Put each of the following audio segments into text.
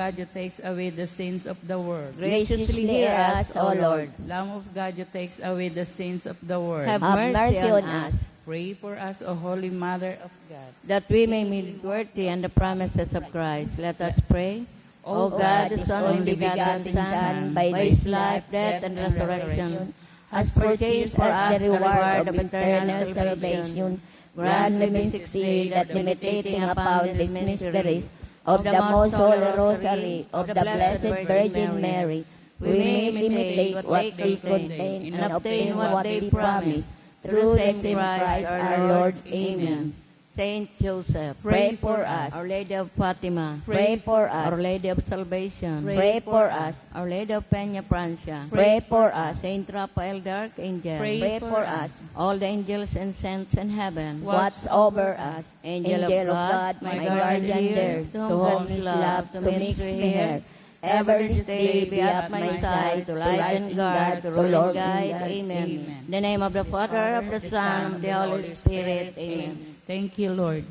God, you takes away the sins of the world. Graciously hear us, O Lord. Lamb of God, you takes away the sins of the world. Have mercy on us, Pray for us, O Holy Mother of God. that we may be worthy and the promises of Christ. Let us pray. O God, His only begotten Son, by His life, death, and resurrection, has purchased for us the reward of eternal salvation. Grant, we beseech thee, that imitating upon these mysteries of the Most Holy Rosary of the Blessed Virgin Mary, we may imitate what they contain and obtain what they promise. Through the same Christ our Lord. Amen. Saint Joseph, Pray for us. Our Lady of Fatima, Pray for us. Our Lady of Salvation, Pray for us. Our Lady of Peña Francia, Pray for us. Saint Raphael the Archangel, Pray for us. all the angels and saints in heaven, Watch over us. Angel of God, my guardian dear, to whom is love to mix me here, ever this day be at my side, to light and guard, to rule and guide. Amen. In the name of the Father, of the Son, of the Holy Spirit. Amen. Thank you, Lord.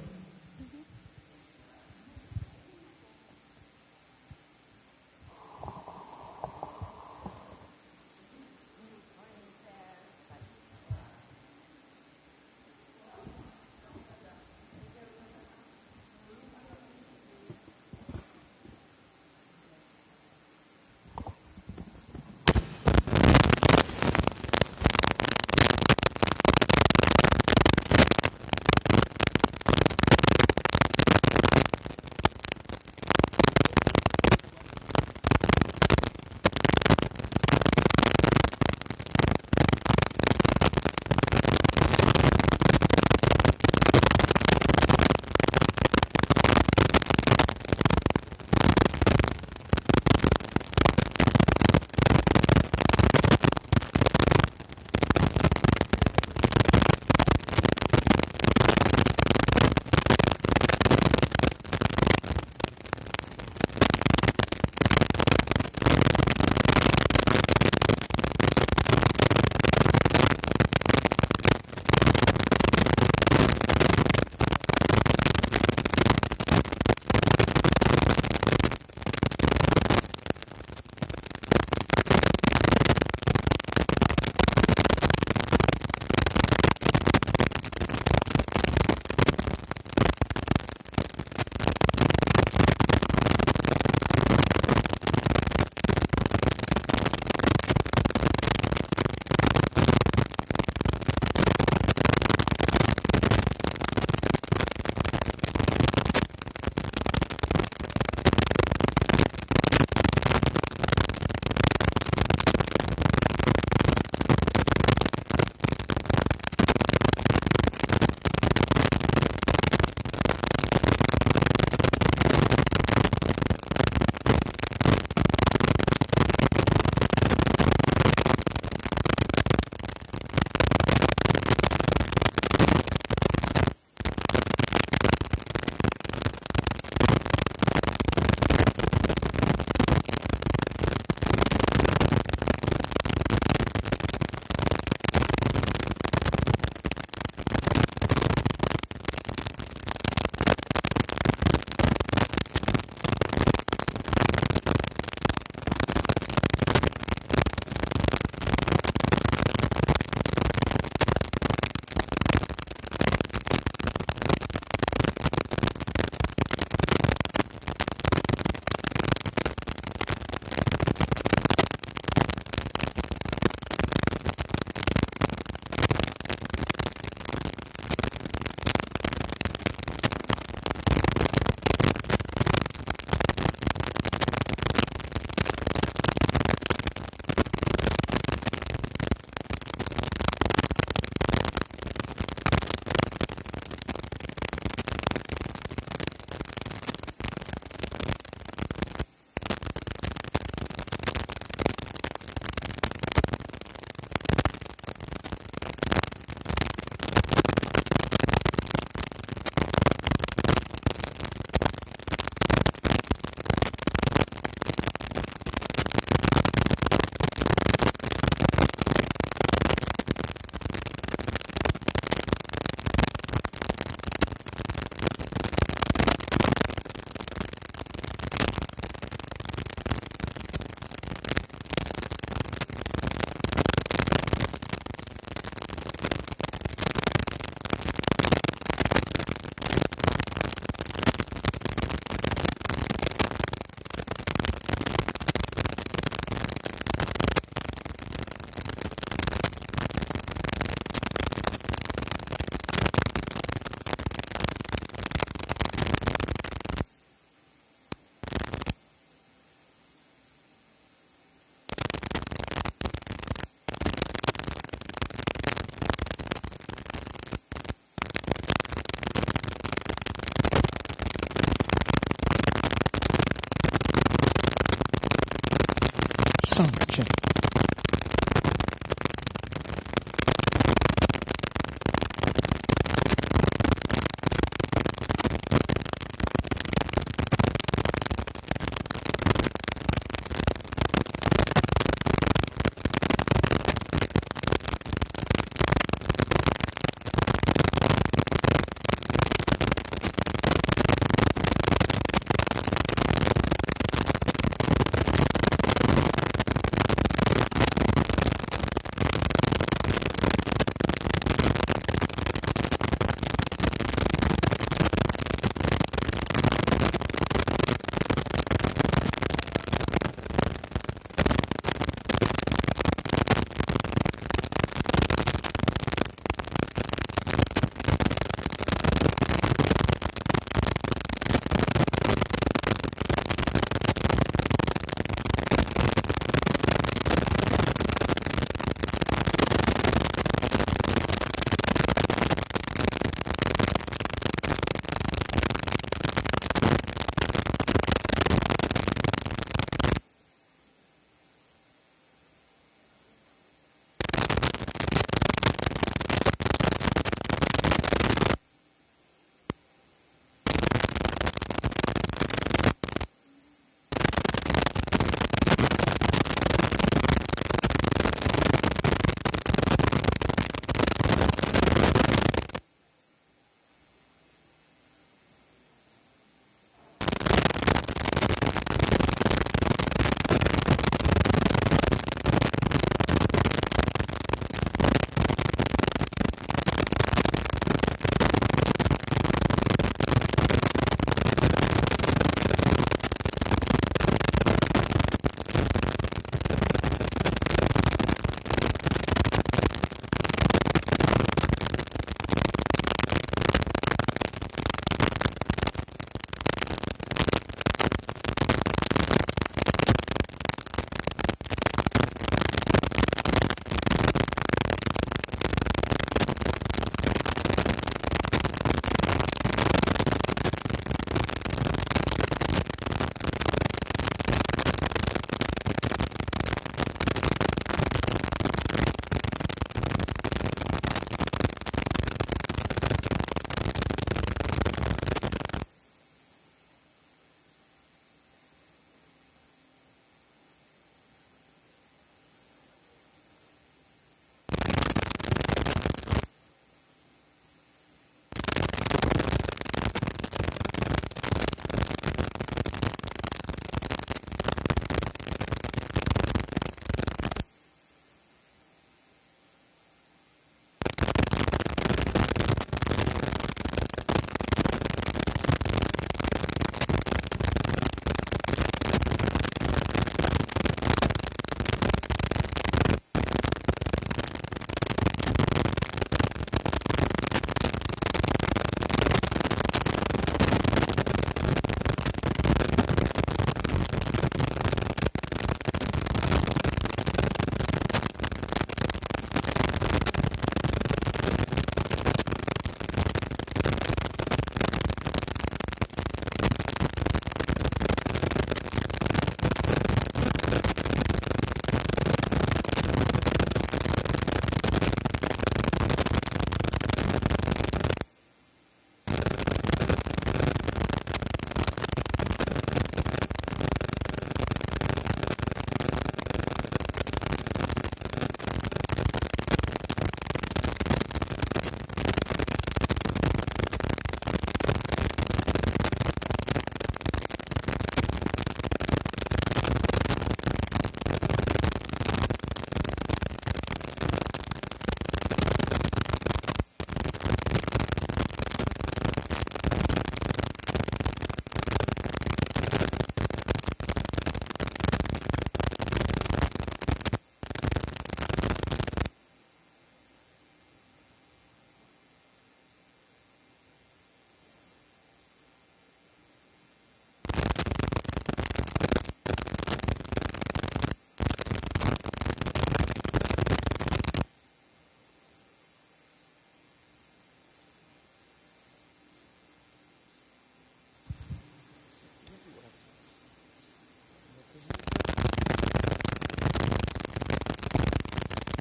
Sound check.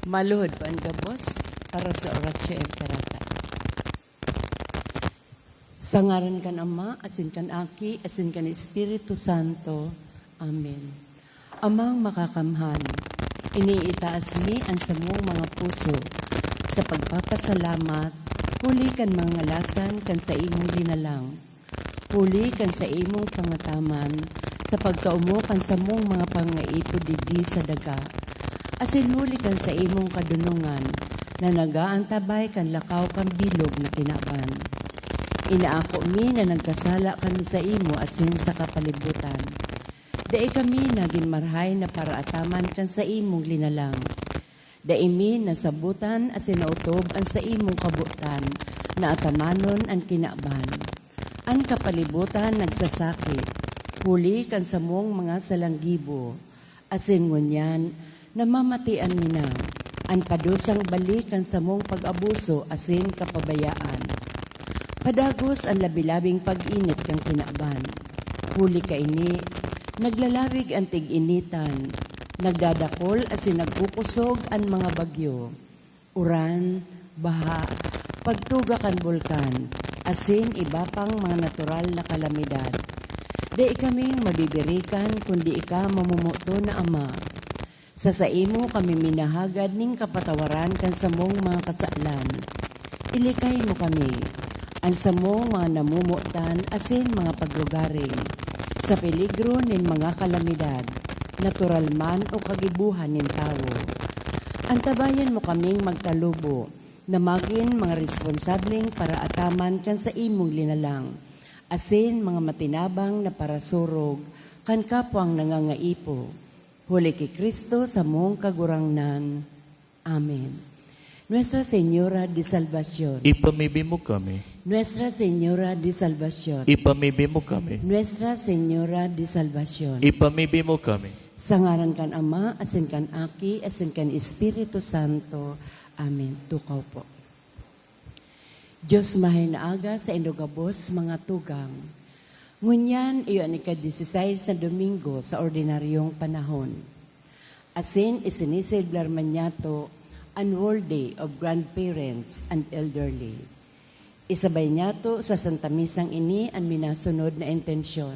Maluhod pa ang gabos para sa oratio e perata. Sa ngaran kan Ama, asin kan Aki, asin kan Espiritu Santo. Amen. Amang makakamhan, iniitaas mi ang samong mga puso sa pagpapasalamat, huli kan mga ngalasan kan sa imong linalang, huli kan sa imong pangataman, sa pagkaumo kan samong mga pangaito digdi sa daga, asin huli kan sa imong kadunungan, na nagaantabay kan lakaw kan bilog na kinaban. Inaako mi na nagkasala kami sa imo asin sa kapalibutan. Dai kami naging marhay na para ataman kan sa imong linalang. Dai mi nasabutan asin nautob ang sa imong kabutan, na atamanon ang kinaban. Ang kapalibutan nagsasakit, huli kan samong mga salanggibo, asin ngunyan, namamatian mi na, ang padusang balikan sa mong pag-abuso asin kapabayaan. Padagos ang labilabing pag-init kang kinaban. Huli ka ini, naglalawig ang tig-initan, nagdadakol asin nagkukusog ang mga bagyo. Uran, baha, pagtuga kan bulkan, asin iba pang mga natural na kalamidad. Di kaming mabibirikan kundi ika mamumuto na Ama. Sa imo kami minahagad ning kapatawaran kan samong mga kasalan. Ilikay mo kami, ang samong mga namumutan asin mga paglugaring, sa peligro nin mga kalamidad, natural man o kagibuhan nin tao. Antabayan mo kaming magtalubo, na maging mga responsabling para ataman kan sa imong linalang, asin mga matinabang na parasurog, kan kapwang nangangaipo. Huli kay Kristo sa mong kagurangnan. Amen. Nuestra Señora de Salvación. Ipamibig mo kami. Nuestra Señora de Salvación. Ipamibig mo kami. Nuestra Señora de Salvación. Ipamibig mo kami. Sa ngaran kan Ama, asin kan Aki, asin kan Espiritu Santo. Amen. Tukaw po. Diyos mahinaaga sa indogabos mga tugang. Ngunyan, iyon ika-16 na Domingo sa ordinaryong panahon. Asin isinisilblar man niyato ang World Day of Grandparents and Elderly. Isabay niyato sa Santa Misang ini ang minasunod na intensyon.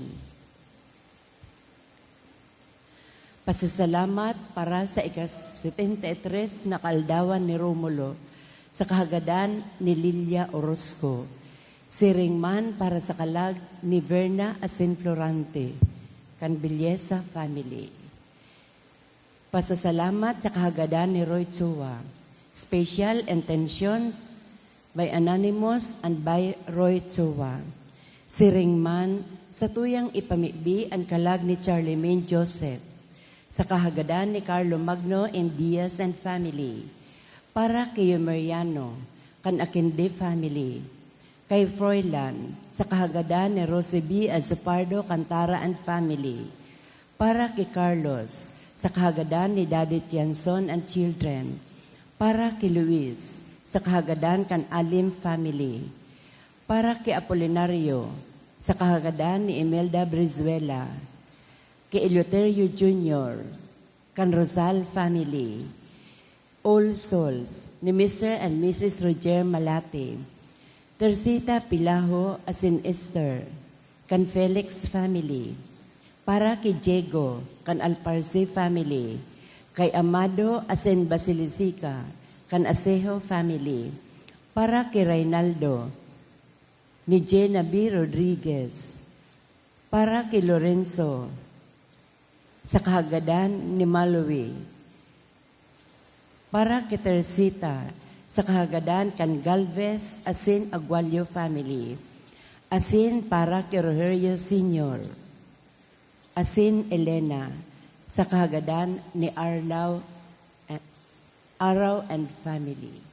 Pasasalamat para sa ika-73 na kaldawan ni Romulo sa kahagadan ni Lilia Orozco. Siringman para sa kalag ni Verna Asin Florante, kan Bilyesa family. Pasasalamat sa kahagadan ni Roy Chua. Special intentions by Anonymous and by Roy Chua. Siringman sa tuyang ipamibi ang kalag ni Charlemagne Joseph. Sa kahagadan ni Carlo Magno and Diaz and family. Para kay Mariano, kan Akinde family. Kay Froilan, sa kahagadan ni Rose B. Azupardo, Cantara and family. Para kay Carlos, sa kahagadan ni Daddy Tianson and children. Para kay Luis, sa kahagadan kan Alim family. Para kay Apolinario, sa kahagadan ni Imelda Brizuela. Kay Eleuterio Jr., kan Rosal family. All Souls, ni Mr. and Mrs. Roger Malate. Tersita Pilaho asin Esther, kan Felix family. Para kay Diego, kan Alparse family. Kay Amado asin Basilisica, kan Asejo family. Para kay Reynaldo, ni Jenna B. Rodriguez. Para kay Lorenzo, sa kahagadan ni Malawi. Para kay Tersita, sa kahagadan kan Galvez asin Agualio family. Asin para kay Rogerio Sr. Asin Elena, sa kahagadan ni Araw and family.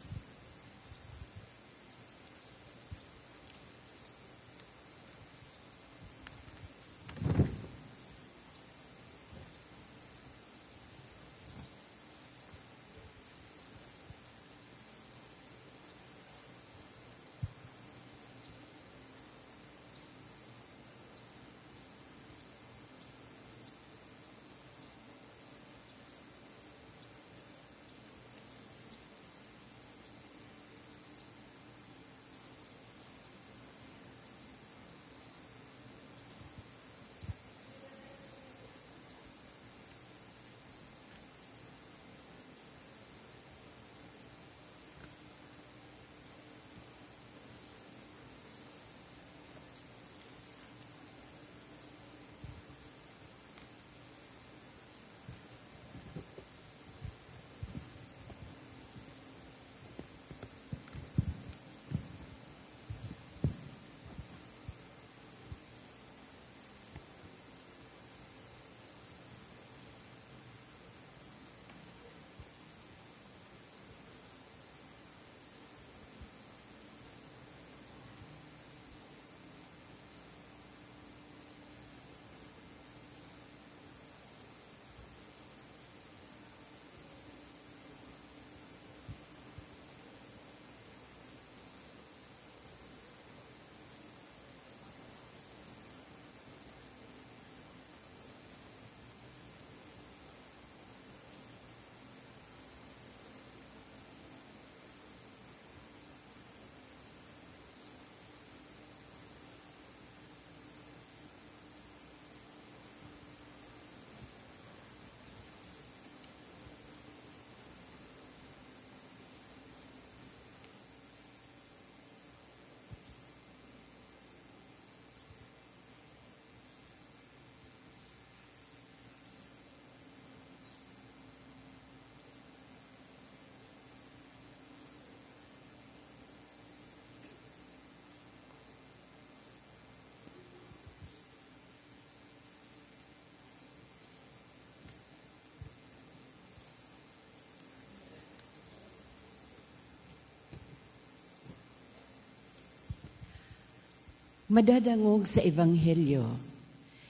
Madadangog sa Ebanghelyo.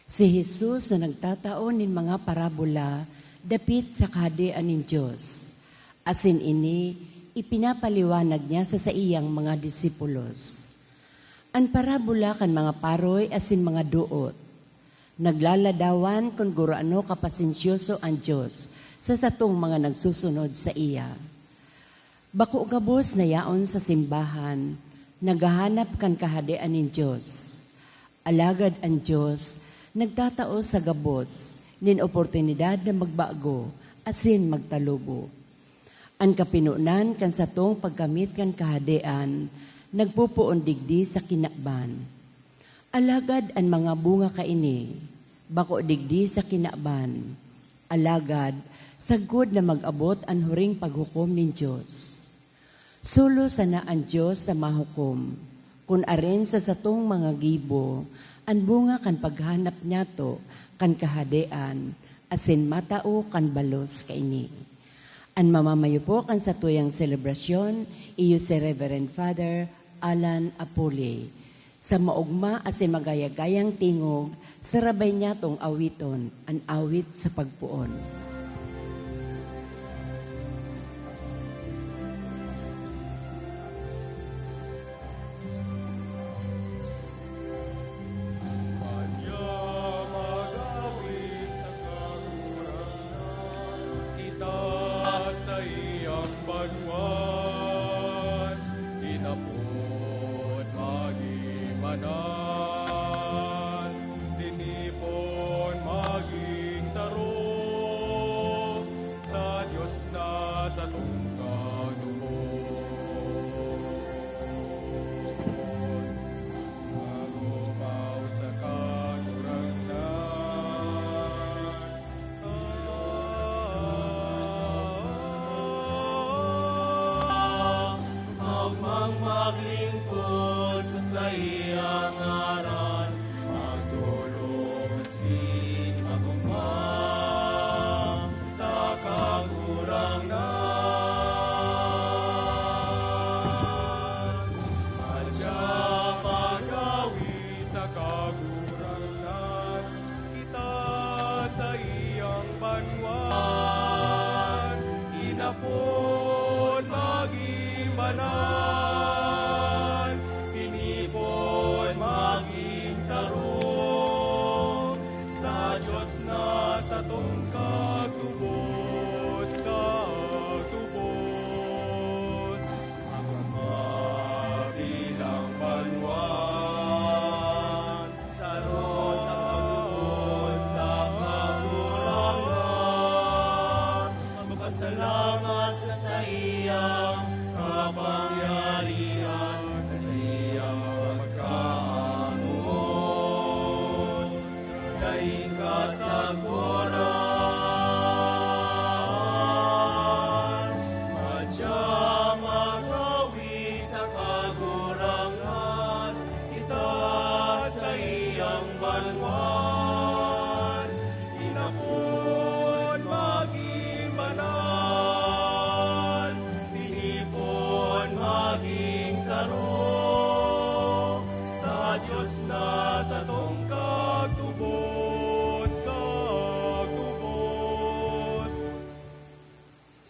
Si Jesus na nagtataon nin mga parabola dapit sa kahadian nin Diyos. Asin ini, ipinapaliwanag niya sa iyang mga disipulos. An parabola kan mga paroy asin mga duot. Naglaladawan kung guraano kapasensyoso ang Diyos sa satong mga nagsusunod sa iya. Bako gabos na yaon sa simbahan, naghahanap kan kahadian nin Diyos. Alagad ang Diyos, nagtatao sa gabos, nin oportunidad na magbago, asin magtalubo. Ang kapinunan kan satong pagkamit kan kahadian, nagpupuon digdi sa kinakban. Alagad ang mga bunga kaini, bako digdi sa kinakban. Alagad, sagod na mag-abot ang huring paghukom nin Diyos. Sulo sana ang Diyos na mahukom, kun aren sa satong mga gibo, ang bunga kan paghanap niya to, kan kahadian, asin matao kan balos kaini. Ang mamamayo po kan sa tuyang selebrasyon, iyo si Reverend Father Alan Apole. Sa maugma asin magayagayang tingog, sarabay niya tong awiton, ang awit sa pagpuon.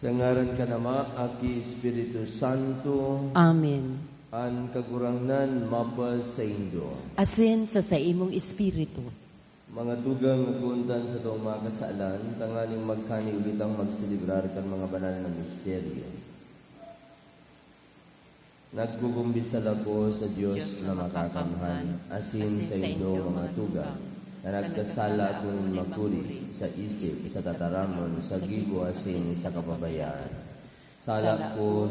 Sa ngaran ka nama, Aki Espiritu Santo. Amen. An kagurangnan mapa sa Indo. Asin sa imong espiritu. Mga tugang naguntan sa itong mga kasalan, tangaling magkani ulit ang magsilibrar kan mga banal na misteryo. Nagkukumbisal ako sa Diyos na makakamhan, asin sa Indo mga tugang, na nagkasala akong makuri sa isip, sa tataramon, sa gibo, asin sa kapabayaan. Sala ko,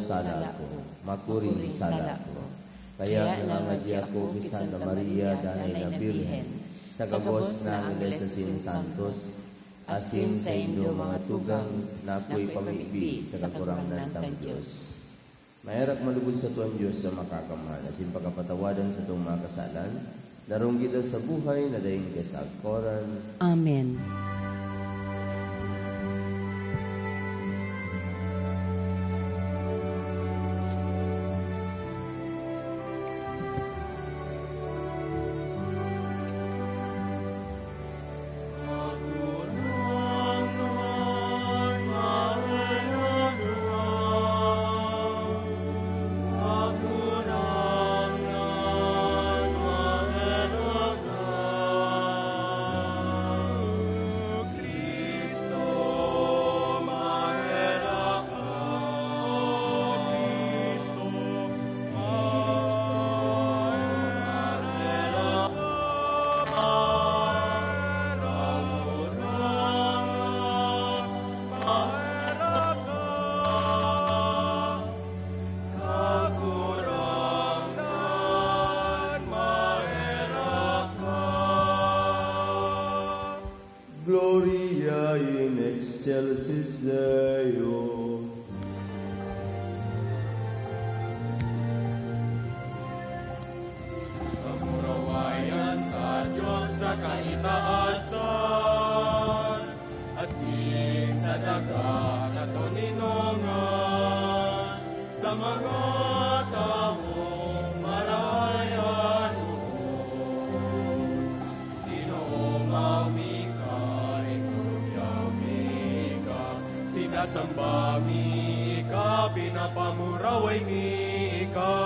makuring sala ko. Kaya nangangadya ko kay Santa Maria, Danay na Birhen, sa gabos na Angeles asin Santos, asin sa Indo mga tugang, na ako'y pamigbi sa kakurangnan ng Diyos. Mahirap malubod sa tuwan Diyos sa makakamahal, asin pagkapatawadan sa itong mga kasalan, darong kita sa buhay na daing kasagkoran. Amen. excelsis Deo. Kamurawayan sa Diyos sa kaitaasan, asin sa dagat at tuninongan, sa mga taong marayan noon. Dinoong mawika, ikaw mika, sinasamba mika, pinapamuraway mika.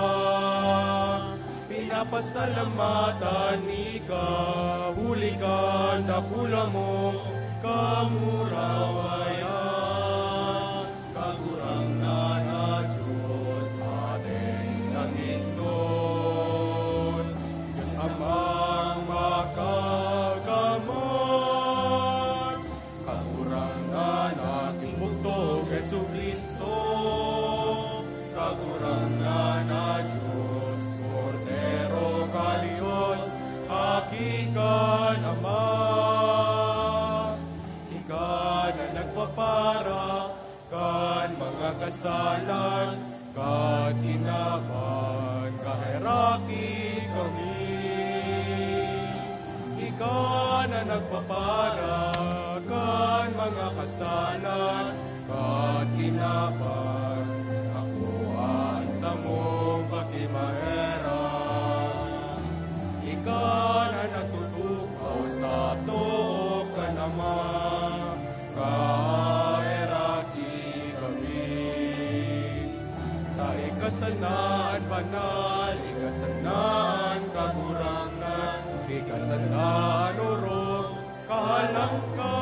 Pinapasalamatan ka, huli ka, dakula mo, kamurawayan. Kagurang na Diyos, ating Panginoon. Diyos amang makagamot, kagurang na nating bugtog, Jesu Kristo. Kagurang na Diyos, Cordero ka Diyos, hakikan Ama. Ika na nagpapara, kan mga kasalan, kan inaban, kaheraki kami. Ika na nagpapara, kan mga kasalan, kan inaban, sa mong pakimahera. Ika na natutukaw sa to ka naman, kaheraki kami. Ta ikasanaan banal, ikasanaan kagurangan, ikasanaan urong kahalang ka.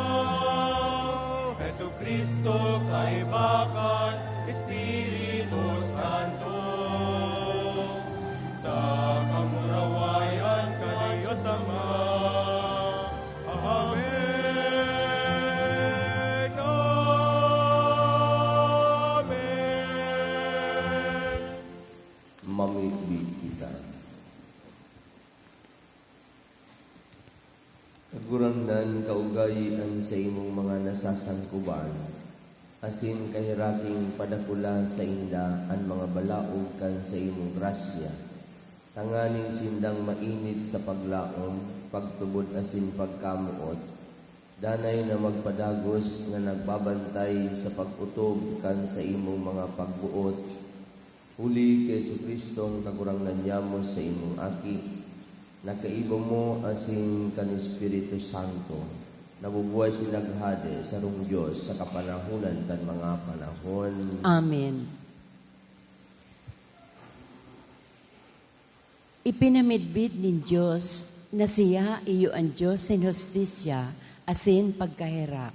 Jesu Kristo kaibakan, Espiritu Santo, sa kamurawayan ka Diyos Ama. Amen. Amen. Mamigbi kita. Kagurangnan kaugayian sa imong mga nasasangkuban, asin kahiraking padakula sa inda ang mga balaog kan sa imong grasya. Tanganing sindang mainit sa paglaom, pagtubod asin pagkamuot. Danay na magpadagos nga nagbabantay sa pag-utob kan sa imong mga pagbuot. Huli kay Jesu Kristong kagurangnan niamo sa imong aki. Nakaibo mo asin kan Espiritu Santo. Nabubuhay sinaghade sa rong Diyos sa kapanahunan kan mga panahon. Amen. Ipinamidbid nin Diyos na siya iyo ang Diyos sin hostisya asin pagkahirak.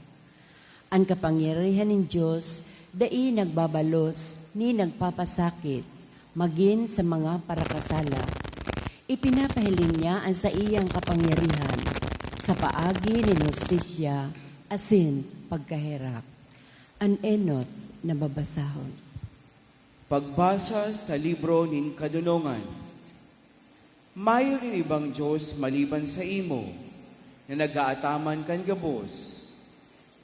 Ang kapangyarihan nin Diyos dai nagbabalos ni nagpapasakit magin sa mga parakasala. Ipinapahiling niya ang sa iyang kapangyarihan sa paagi ni hostisya asin pagkahirap. An enot na babasahon. Pagbasa sa libro nin kadunungan. Mayon ibang Diyos maliban sa imo, na nagaataman kan gabos,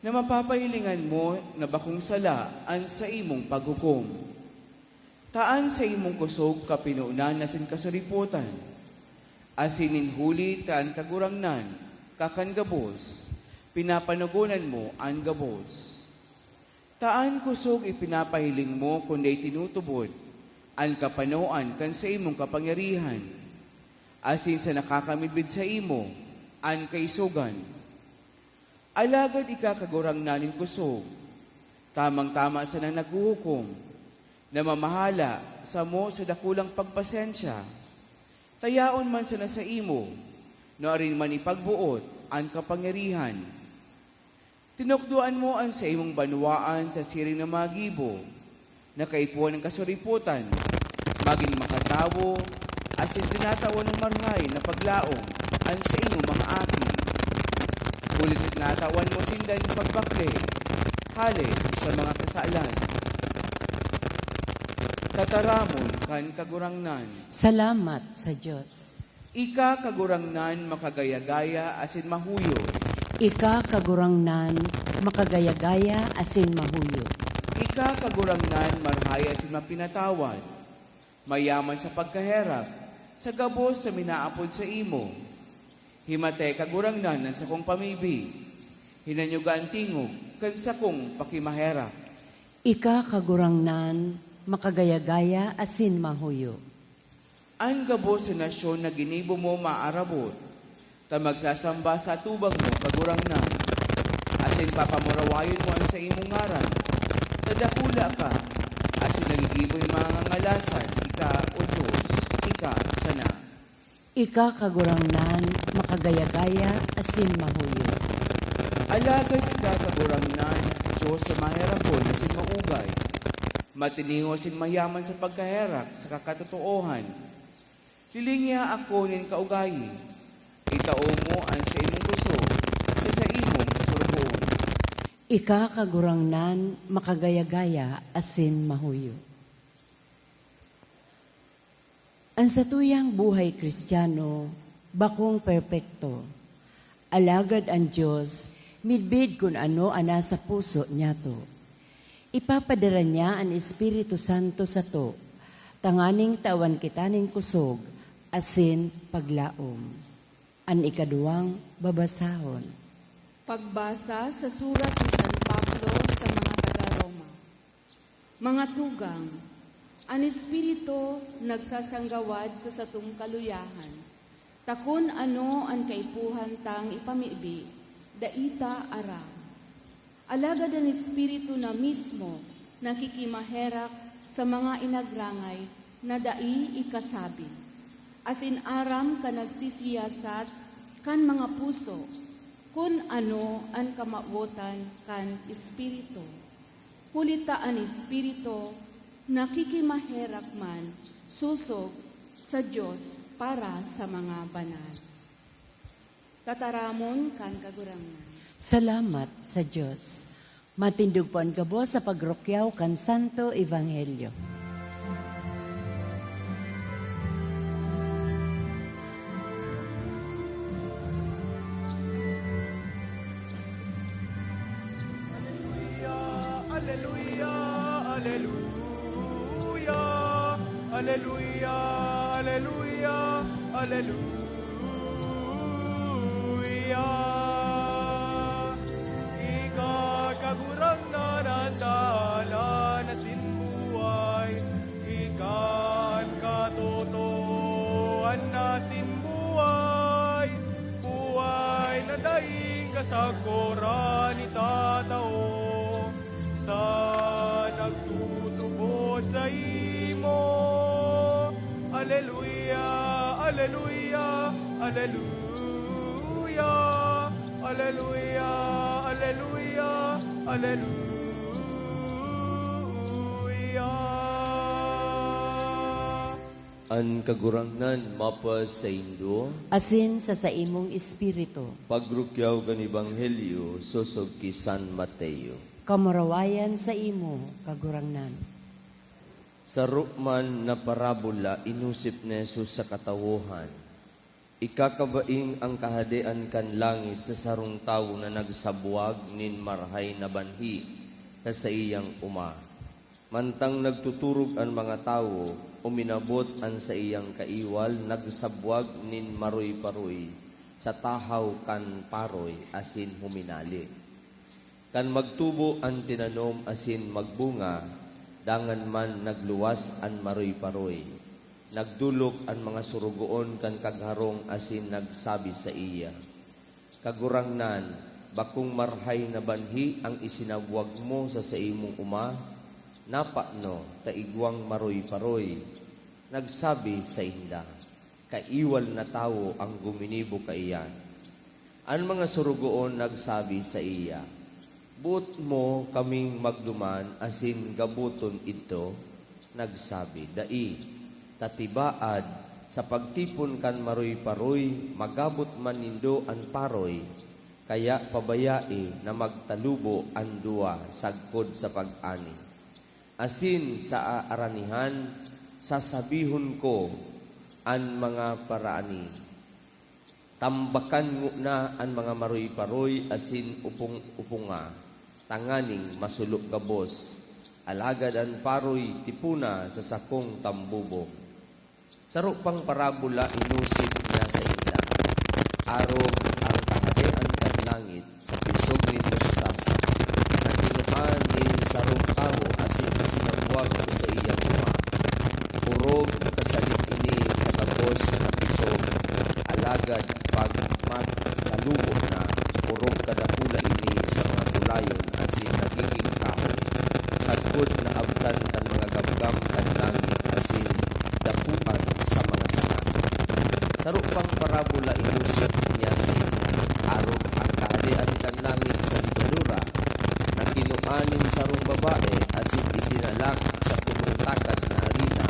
na mapapahilingan mo na bakong salaan sa imong paghukom. Taan sa imong kusog kapinuunan na sin kasuriputan, asinin huli taan kagurangnan, kakan gabos, pinapanagunan mo ang gabos. Taan kusog ipinapahiling mo kundi tinutubod, ang kapanoan kan sa imong kapangyarihan, asin sa nakakamidbid sa imo, ang kaisugan. Alagad ikakagurang nanin kusog, tamang-tama sa nang naghuhukom, na mamahala sa mo sa dakulang pagpasensya. Tayaon man sana sa imo, no arin man ipagbuot ang kapangyarihan. Tinukduan mo ang sa imong banwaan sa siring na magibo, na kaipuan ng kasuriputan, maging makatawo, asin tinatawan ng marhay na paglaong ang sa imong mga aki. Ulit tinatawan mo sindan pagbakle, hali sa mga kasalan. Tataramon kan kagurangnan. Salamat sa Diyos. Ika kagurangnan makagaya-gaya asin mahuyo. Ika kagurangnan makagaya-gaya asin mahuyo. Ika kagurangnan, marhay asin mapinatawad. Mayaman sa pagkaherap, sa gabos sa minaapod sa imo. Himate kagurangnan ng sakong pamibi. Hinanyugaan tingog, kan sakong pakimaherap. Ika kagurangnan, makagaya-gaya asin mahuyo. Ang gabos sa nasyon na ginibo mo maarabot, ta magsasamba sa tubang mo kagurangnan. Asin papamurawayon mo ang sa imong ngaran, tadakula ka, asin nagigiboy mga ngalasan, ika o Diyos, ika sana. Ika kagurangnan, makagaya-gaya asin mahuyo. Alagad ika kagurangnan, Diyos sa maherapon, asin maugay. Matiniho asin mayaman sa pagkaherak, sa kakatotoohan. Lilingya ako nin kaugayi, itao mo ang sa imong gusto, sa imong surboon. Ika kagurangnan, makagaya-gaya asin mahuyo. Ang satuyang buhay Kristiyano, bakong perpekto. Alagad ang Diyos, midbid kung ano ang nasa puso niya to. Ipapadara niya ang Espiritu Santo sa to, tanganing tawan kitaning kusog, asin paglaom. Ang ikaduwang babasahon. Pagbasa sa surat ni San Pablo sa mga taga-Roma. Mga tugang, ang Espiritu nagsasanggawad sa satong kaluyahan. Takon ano ang kaipuhan tang ipamibi, daita aram. Alagad ang Espiritu na mismo nakikimaherak sa mga inagrangay na dai ikasabi. Asin aram ka nagsisiyasat kan mga puso, kun ano ang kamabutan kan Espiritu. Pulita ang Espiritu, nakikimaherak man, susog sa Diyos para sa mga banal. Tataramon kan kagurangan. Salamat sa Diyos. Matindog po ang gabo sa pagrokyaw kan Santo Evangelyo. Alleluia, alleluia, alleluia, alleluia, alleluia. Ika kagurangnan ang dalan na sinbuhay, ika ang katotoan na sinbuhay, buhay na daing kasagoran itatao. Sa nagtutubo sa imo. Alleluia, alleluia, alleluia, alleluia, alleluia, alleluia. An kagurangnan mapas sa Indo, Asin sa imong espiritu, pagrukyaw gan Ebanghelyo, susog ki San Mateo. kamarawayan sa imo, kagurangnan. Sa rukman na parabola, inusip ni Jesus sa katawuhan. Ikakabaing ang kahadean kan langit sa sarong tao na nagsabuag nin marhay na banhi sa iyang uma. Mantang nagtuturog ang mga tao, uminabot ang sa iyang kaiwal, nagsabuag nin maroy-paroy, sa tahaw kan paroy asin huminali. Kan magtubo ang tinanom asin magbunga, dangan man nagluwas an maroy-paroy. Nagdulok ang mga surugoon kan kagharong asin nagsabi sa iya, kagurangnan, bakong marhay na banhi ang isinabwag mo sa imong uma, napakno taigwang maroy-paroy. Nagsabi sa inda, kaiwal na tao ang guminibo kaiyan. Ang mga surugoon nagsabi sa iya, but mo kaming magduman asin gabuton ito, nagsabi, dai, tatibaad, sa pagtipon kan maroy-paroy, magabot man nindo an paroy, kaya pabayai na magtalubo ang dua sagkod sa pag-ani. Asin sa aaranihan, sasabihon ko an mga paraani. Tambakan mo na ang mga maroy-paroy asin upunga. tanganing masulok gabos, alagad an paroy tipuna sa sakong tambubong. Saro pang parabola inusit niya sa inda. Arog ang kahadean kan langit sa pisog ni mustasa, na kinuan ni sarong tao asin sinagwag sa iyang uma. Urog kasalit ini sa gabos na pisog, alagad pag makalubot na, urog kadakula ini sa mga tulayon asin nagiging kahoy. Sagkod na abtan kan mga gamgam kan langit asin dapuan sa mga sanga. Saro pang parabola inusit niya si arog ang kahadean kan langit sa libadura, na kinuaning sarong babae asin isinalak sa pumuntakad na arena,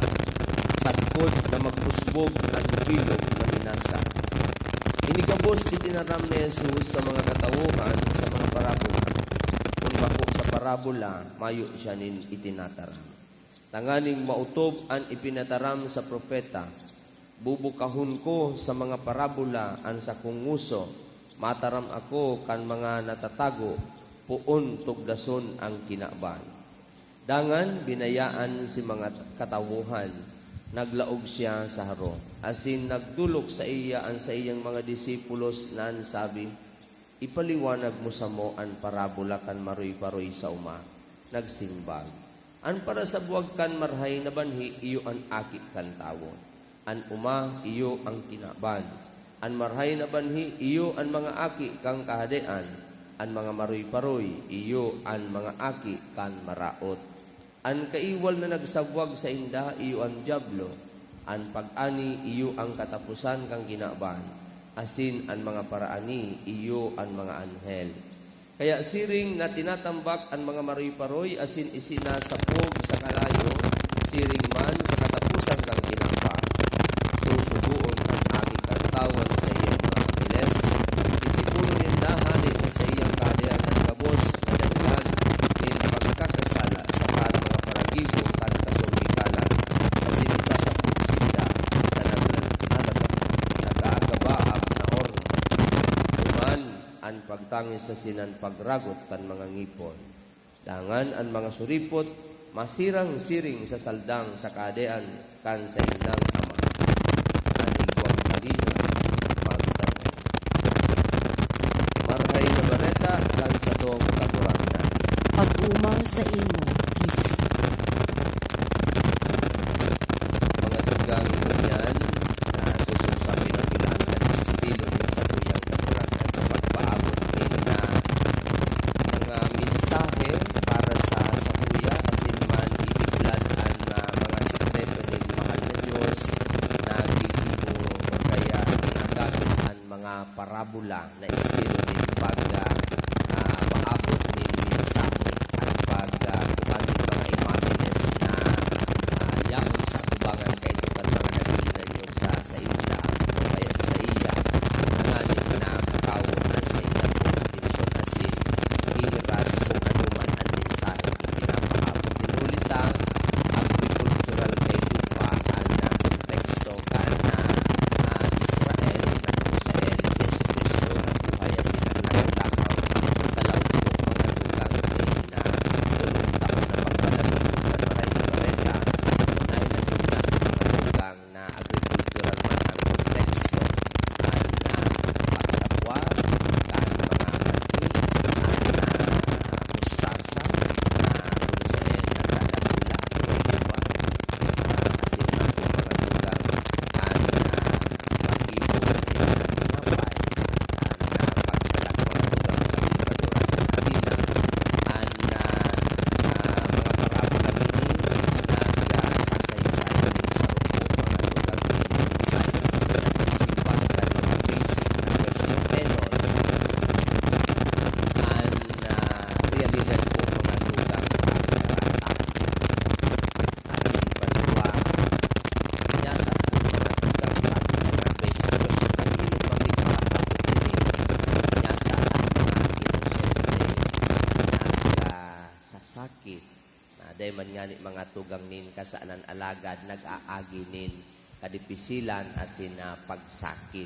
sagkod na magpusbog ang bilog na minasa. Inigabos itinaram ni Jesus sa mga katawuhan sa mga parabola. Kung bako sa parabola, mayo siya nin itinataram. Tanganing mautob ang ipinataram sa propeta, bubukahon ko sa mga parabola ang sa kunguso, mataram ako kan mga natatago, puon tugdason ang kinaban. Dangan binayaan si mga katawuhan, naglaog siya sa haro, asin nagdulok sa iya ang sa iyang mga disipulos na sabi, ipaliwanag mo sa mo ang parabola kan maroy-paroy sa uma, nagsimbag. An para sa buwag kan marhay na banhi, iyo ang aki kan tawo. An uma, iyo ang kinaban. An marhay na banhi, iyo ang mga aki kang kahadean. An mga maroy-paroy, iyo ang mga aki kan maraot. An kaiwal na nagsabwag sa inda, iyo ang diablo. An pag-ani, iyo ang katapusan kang kinaban. Asin ang mga paraani, iyo ang mga anghel. Kaya siring na tinatambak ang mga maroy-paroy, asin isinasapog sa kalayo, siring man sa katapusan kang kinapa. Susubuon ang aking kantawan sa iyang mga piles, itipuno ninda hali sa iyang kahadean ng kabos, na daghan nin pagkakasala sa kan mga paragibo kan kasumikalan, asin isasapog sila sa nag-aagabaab na orno. Uman ang pagtangis sa sinan pagragot kan mga ngipon. Dangan ang mga suripot, masirang siring sa saldang sa kadean kan sa indang ama. Ang igwang kalina, magtang. Marhay na bareta kan sa tong katurangnan. Pag-umang sa imo, Kristo. Mga tugang kunyan, na sususabi ng ilan at estilo din sa tuyang katurangan sa pagpaabot din na mga mensahe para sa kuya, asin man ibiglan ang mga sikreto ng mahal na Diyos na gigimo kaya inagamit ang mga parabola na estilo din pag maabot ng mensahe at pag tukan mga images na yang sa tubangan kay tukan mga nagiginan yung sa ila kaya sa iya nanganin na kakawon na sa iya atensyon asin ihiras kung anuman ang mensahe ipinapaabot. Tinulita agricultural kay tupa ang konteksto kan Israel na kung sa El si Jesus Cristo na buhay silang naglakaw sa lautong mga lugang na tulong taon na pagpalagin ng maray-bareta na inaguna mga lugang na agricultural man ang konteksto kan pagsapwa, kan mga hati, kan mustasa na kung saan nagkakagula ng iba. Asin na po mga lugang kan pag-ibig ng tinapay, kan pagsalak mga lugang sa libadura sa kanila, ang mga parabola ini nagsasaysay din sa rupo mga lugang minsan nagsisimpan ka ng mga base na version tenon ang realidad po mga lugang pagkaratap asin panwa yata po mga lugang sa mga base na version kanino pagkakapapot din yata ang mga inosente nagsasakit na dahil man nga ni mga tugang nin kasaanan alagad nag-aagi nin kadipisilan asin na pagsakit.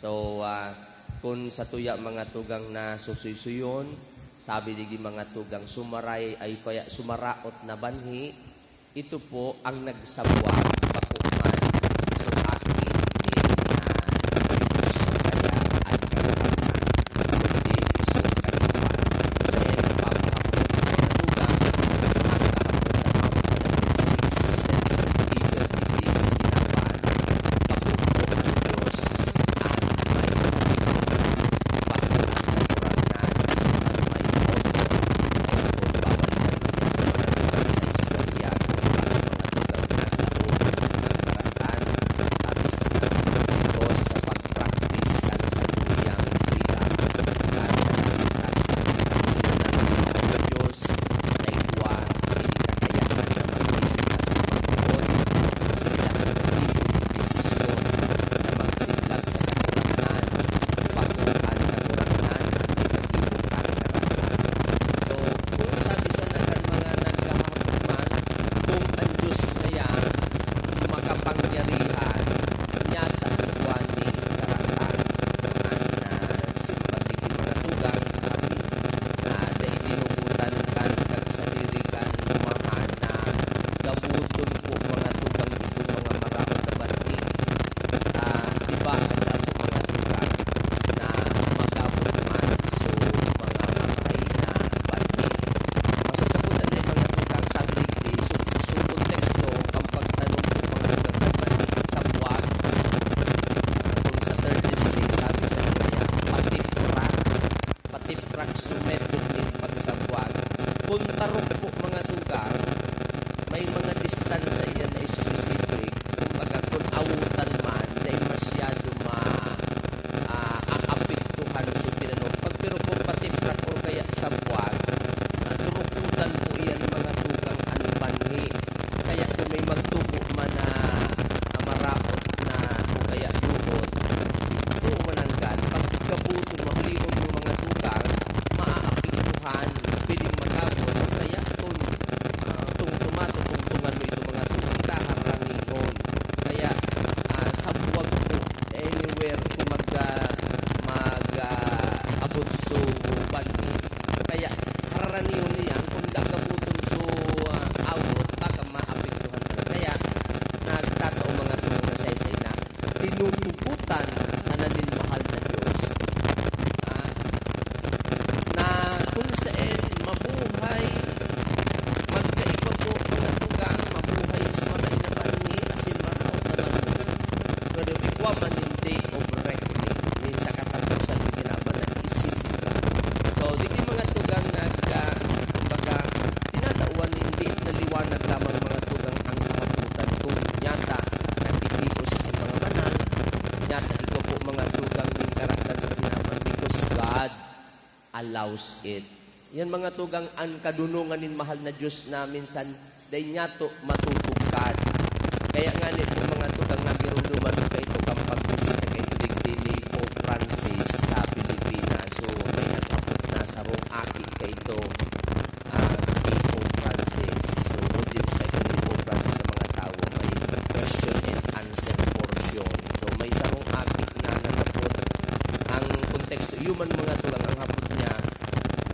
So kung sa tuya mga tugang na susuysuyon Sabi di mga tugang, sumaray ay kaya sumaraot na banhi, ito po ang nagsabwa, bakuman, so akin din na gusto kaya at karapatan, kundi gusto kalipan. So yan, papahapon mga tugang, at kahapon na even it is inapan, pakupo ang Diyos at may allows it. Yan mga tugang ang kadunungan nin mahal na Diyos na minsan day nyato matutugkad. Kaya nga nito mga tugang nagirunduman ka ito kampagpis na kay Tuligdi ni Pope Francis sa Pilipinas. So may nagpapot na sa rong aki ka ito ni Pope Francis. So audience sa ito ni Pope Francis sa mga tao may question and answer portion. So may sarong aki na nagpapot ang konteksto. Human mga tugang ang hapot niya,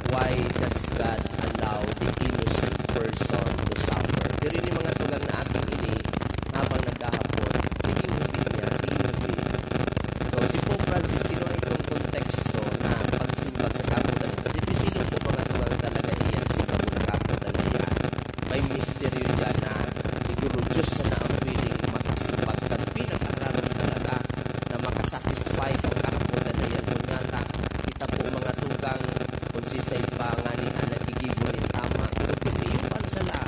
why does God allow the innocent person to suffer? Pero yung mga tulang na ating ini, habang naghahapon, sige hindi niya, sige hindi. So si Pope Francis, sino itong konteksto na pagsimbag sa kaputan ito? Di sino po mga tulang talaga iyan sa kaputan na yan? May misteryo dyan na siguro Diyos na ang willing magsimbag. At pinag-aralan talaga na makasatisfy kang kaputan na yan. Kung nata, kita po mga tugang kung sisay pa nga ni anak igibo ni tama pero hindi yung pansala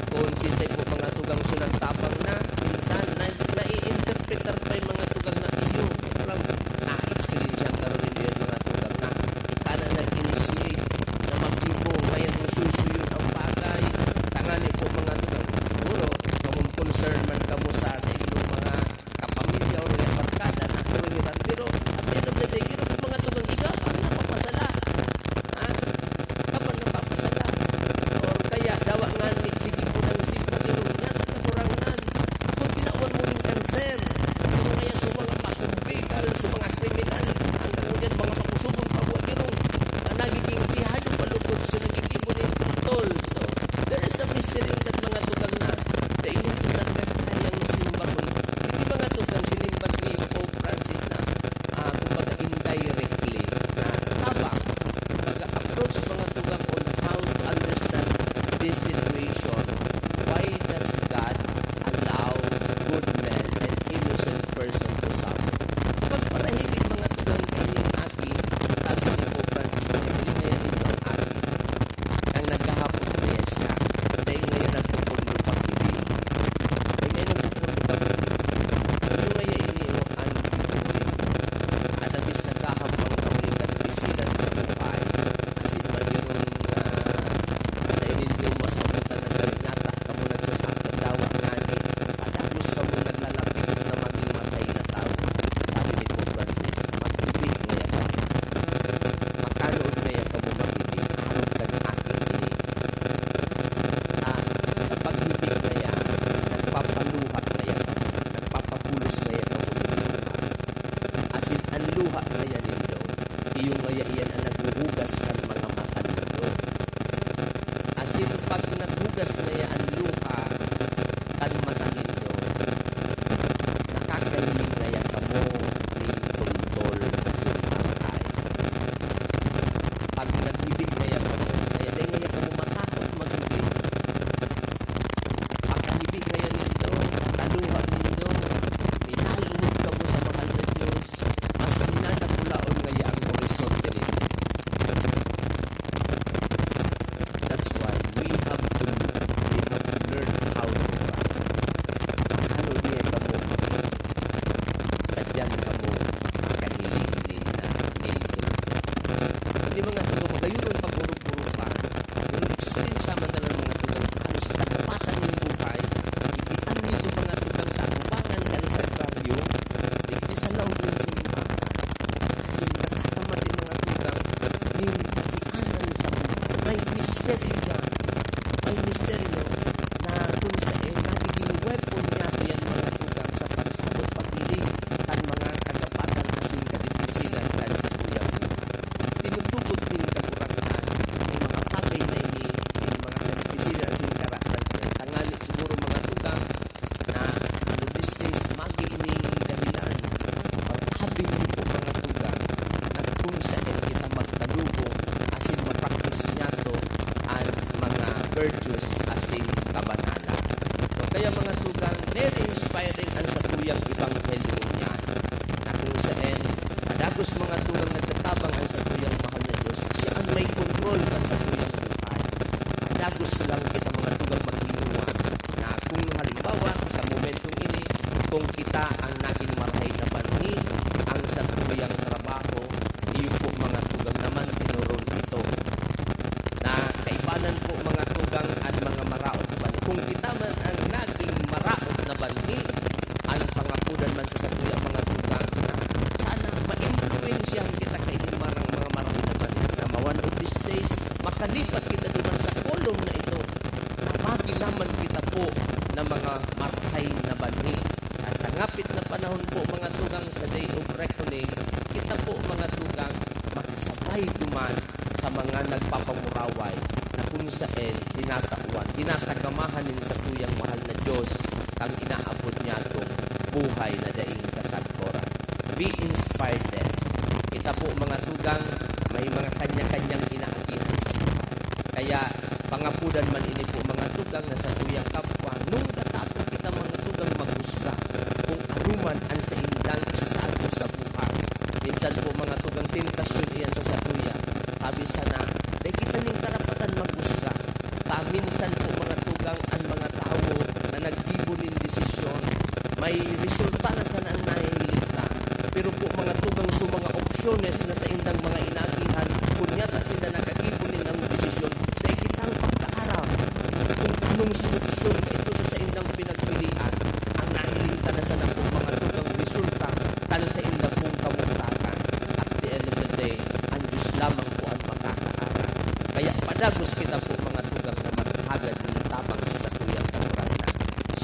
kung sisay po mga tugang sunang tapang na minsan nai-interpretar pa yung mga tugang na iyo parang na-experience ang karoon yun mga tugang na kana nag-initiate na mag-ibo ngayon mo susuyod ang bagay tangani po mga tugang siguro kung concern man kamo sa inyong mga kapamilya o mga barkada na karoon pero at the end of the day kino po mga tugang igapan na papasala kapan napapasala or kaya dawa nga ni sige po ng simpati pag naghugas niya ang luha, kan matalindo, nakagaling niya kamo ng tuntol kasi matay. Pag nag-ibig niya kamo, kaya din niya kamo matakot mag-ibig. Pagka-ibig niya nindo, taluha nindo, minalunod kamo sa mahal na Diyos, mas minanapulaon niya ang horizonte nindo. That's why we have to learn how to love. Ano niya kamo? Kadyan kamo makahiling din na nito. Hindi mga tulo, magayuron pag-urog-urog pa. Yung experience naman na lang mga tulo, halos katapatan ng buhay, ipitan nito mga tulo sa agubangan dahil sa karyo, hindi sa laog ng simbahan. Kasi nakatama din mga tulo, yung patianan sa buhay. May misteryo yan. May misteryo na kung saan nagiging weapon niya yan mga tugang sa pagsabot pagpiling at mga kagapatan kasing kadipisilan dahil sa tuyang buhay. Tinutugod din kakurangan ng mga bagay na ini ng mga kadipisilan kasing karakter siya. Tangali siguro mga tugang na logistics magiining dahilan paghabi mo po mga tugang na kung saan kita magtalubong asin mapraktis niya to ang mga virtues asing kabanala. So, kaya mga tugang, very inspiring ang satuyang ebanghelyo niya na kung saan madagos mga tugang nagtatabang ang satuyang mahal na Diyos. Siya ang may control ng satuyang buhay. Madagos lang kita mga tugang maghinuwa na kung halimbawa sa momentong ini, kung kita ang naging marhay na banhi, ang satuyang trabaho, iyo po mga tugang naman tinuron ito na kaibanan po mga tugang ang mga maraot na banhi. Kung kita man ang naging maraot na banhi, ang pangapunan man sa satuyang mga tugang na sana ma-influensyahan kita kay marang mga maraot na banhi na one of these days, makalipat kita doon sa kolom na ito na magilaman kita po na mga marhay na banhi. At sa ngapit na panahon po mga tugang sa Day of Reckoning, kita po mga tugang makasabay duman sa mga nagpapamuraway na kung saan tinatagamahan din sa tuyang mahal na Diyos ang inaabot niya itong buhay na daing kasagporan. Be inspired then. Kita po mga tugang, may mga kanya-kanyang inaagihan siya. Kaya pangapudan man ini po mga tugang na sa tuyang kapwa, nung natapos kita mga tugang maghusga kung anuman ang sa indang estado sa buhay. Minsan po mga tugang tentasyon iyan sa satuya. Sabi sana, dahil kita ning karapatan maghusga. Minsan po mga tugang ang mga tao na nagdibo ng desisyon, may resulta na sana ang nahihilita. Pero po mga tugang sa mga opsyones na sa indang mga inagihan, kunyat at sila nagadibo ng desisyon, dahil kitang pagkaaraw kung anong solusyon ito sa indang pinagpilian, ang nahihilita na sana po mga tugang resulta tan sa indang pong kamutakan. At the end of the day, ang Diyos lamang po ang makakaaral. Kaya padagos kita po mga tugang na maghagad ng tabang sa satuyang kamurana.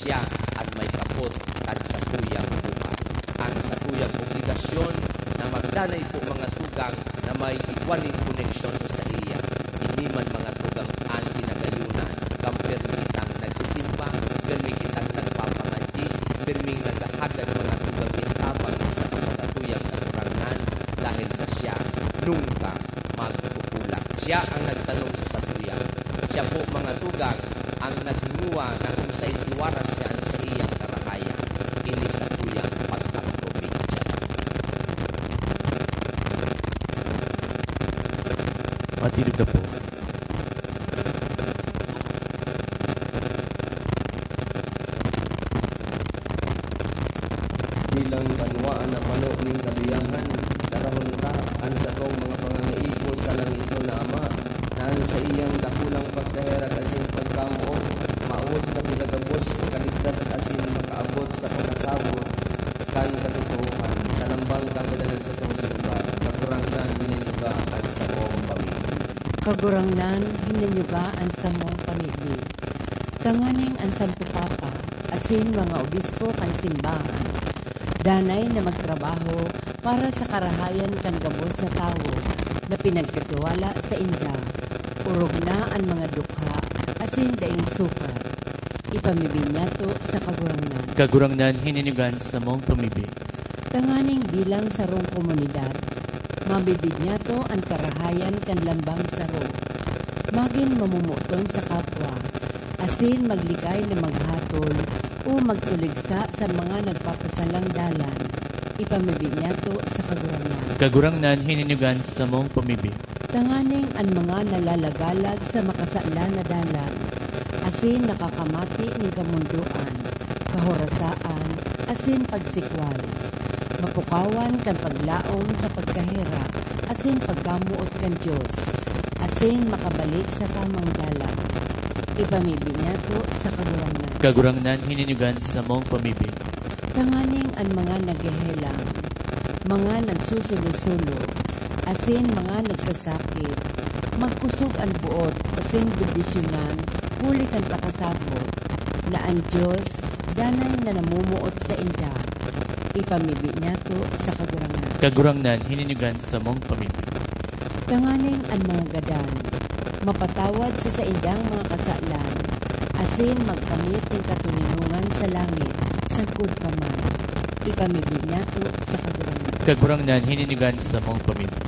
Siya ang may kapot at satuyang buhay. Ang satuyang obligasyon na magdanay po mga tugang na may equaling connection sa iya. Hindi man mga tugang ang kinagayunan. Kampirmi kitang nagsisimba, pirmi kitang nagpapangadji, pirming naghahagad mga tugang itabang sa kasatuyang kamuranan dahil na siya nungka magpupulak. Siya ang nagtanong sa satuyang. Siya po mga tugang ang naghinguwa na kung sa iwaras siya sa iyang karahayan. Ini satuyang pagkakprobinsya. Matilog na po. Bilang banwaan na mano ng kabiyahan, darahon ka ang sa kong mga pangangaipo sa langito na Ama, na ang sa iyang dakulang pagkahera kasing pagkamo, maud na pinagabos, kaligtas asin makaabot sa pagkasabot, kan katutuhan, sa lambang kagadalan sa kong sumbar, kakurangnan hinanyugaan sa mong pamilya. Kagurangnan, hinanyugaan sa mong pamilya. Kanganing ang Santo Papa, asin mga obispo kan simbahan, danay na magtrabaho para sa karahayan kan gabos na tao na pinagkatiwala sa inda. Urog na ang mga dukha asin daing sukat. Ipamibinyato sa kagurangnan. Kagurangnan hininigan sa mong pamibig. Tanganing bilang sarong komunidad, mabibinyato ang karahayan kan lambang saro. Maging mamumuton sa kapwa, asin magligay na maghatol o magtuligsa sa mga nagpapasalang dalan. Ipamibinyato sa kagurangnan. Kagurangnan hininigan sa mong pamibig. Tanganing ang mga nalalagalag sa makasala na dalan, asin nakakamati ng kamunduan, kahorasaan, asin pagsikwal. Mapukawan kan paglaom sa pagkahira, asin pagkamuot kan Diyos, asin makabalik sa tamang dalan. Ipamibinyato sa kagurangnan. Kagurangnan hininigan sa mong pamibig. Tanganing ang mga naghehelang, mga nagsusulo-sulo, asin mga nagsasakit, magkusog ang buot, asin bendisyonan, huli kan pakasabot, na ang Diyos, danay na namumuot sa inda, ipamibinyato sa kagurangnan. Kagurangnan hininigan sa mong pamibig. Tanganing ang mga gadan, mapatawad sa indang mga kasalan, asin magkamit ng katuninungan sa langit, sagkod pa man, ipamibinyato sa kagurangnan. Kagurangnan hininigan sa mong pamibig.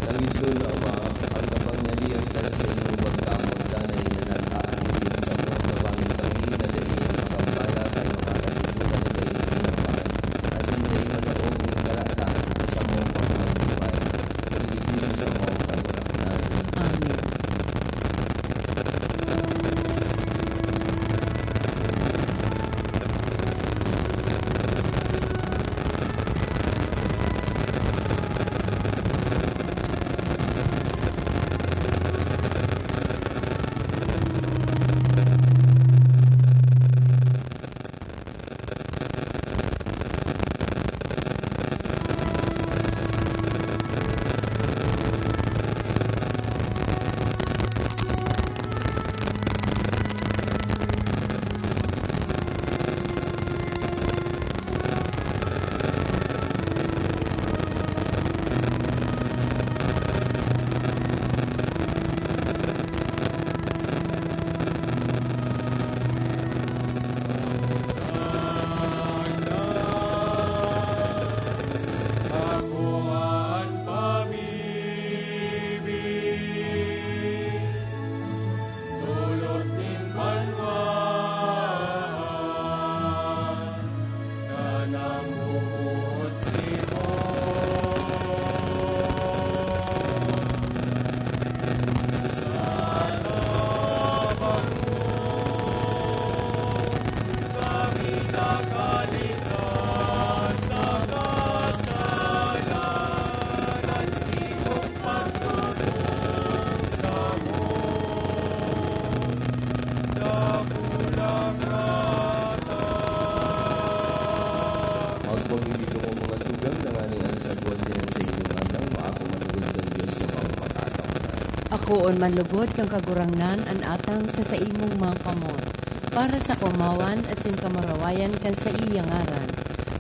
Nangito na ang kapangyarihan ka sa iyong pagkamot danay na nag-aanilin sa mga mabangin kami na dahil makambala kayo makakasiguran na dahil pinapahan. Asin dahil malaong ng karatan sa samong pangmabuhay. Pagiging sa mga kagurangnan. Amen. Kuon manlugod kang kagurangnan an atang sa imong mga kamot, para sa kumawan asin kamarawayan kan sa iyang ngaran,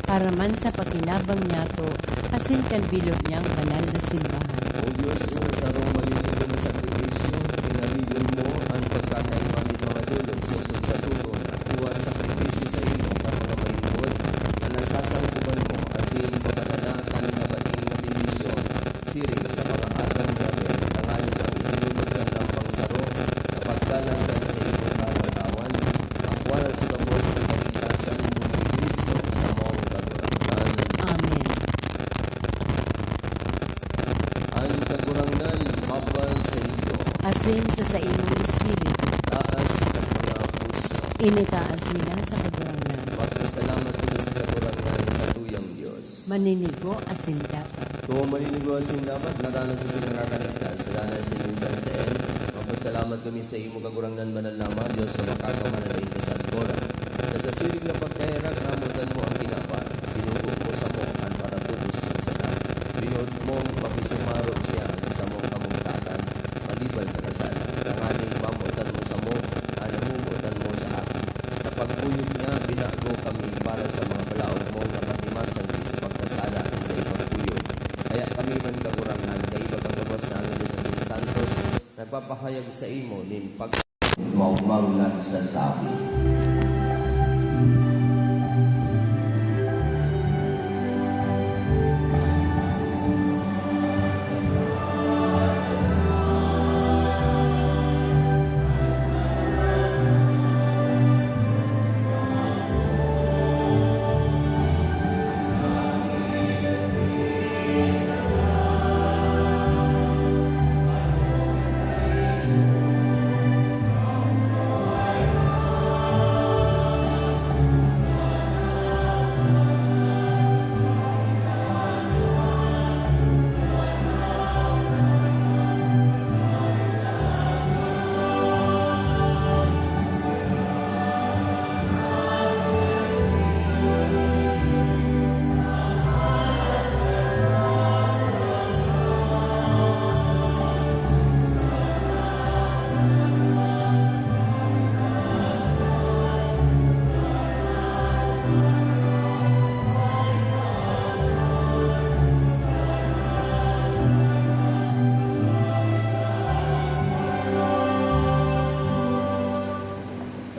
para man sa pakinabang niyato, asin kan bilog niyang banal na simbahan. O Diyos, sarong maliligo na sakripisyo, pinaligon mo ang pagkakaibang mga dulong susod sa tulong, kuha sakripisyo sa iyo para mga malingkod, na nasasangkuban mo, asin pagkanala kami na bating na bendisyon, siring sa mga atang grabe, tanganin ang inulog ng lampang saro, kapagkalang ka sa iyong kawan-tawan, akwala sa kabos sa kalikasan mo ni Kristo sa mong kagurangnan. Amen. Ang kagurangnan mabal sa iyo, Asin sa imong espiritu, taas ng mga puso. initaas nila sa kagurangnan. Pagkasalamat ko sa kagurangnan sa tuyang Diyos. Maninigo asin dapat. Kung maninigo asin dapat, naranas sa nakakaligtas, naranas sa minsan sa el. Magpasalamat kami sa imo kagurangnan manalama, Diyos sa makakamanalain ka sa agora. Na sa sirig na pagkahirak, namutan mo ang kinapa, sinugo mo sa mokan para tubos ng satan. Biyod mong makisumaro siya sa mong kamungtatan, maliban sa kasala. Tanganing mamutan mo sa mo, anamumutan mo sa akin. Napagpuyod niya, binago kami para sa mga palaog mong napatimasan sa pagkasala at ipagpuyod. Kaya kami man kakurangan, kay ibang gawas na ang Diyos ng Santos, nagpapahayag sa imo nin pag maumang nagsasabi.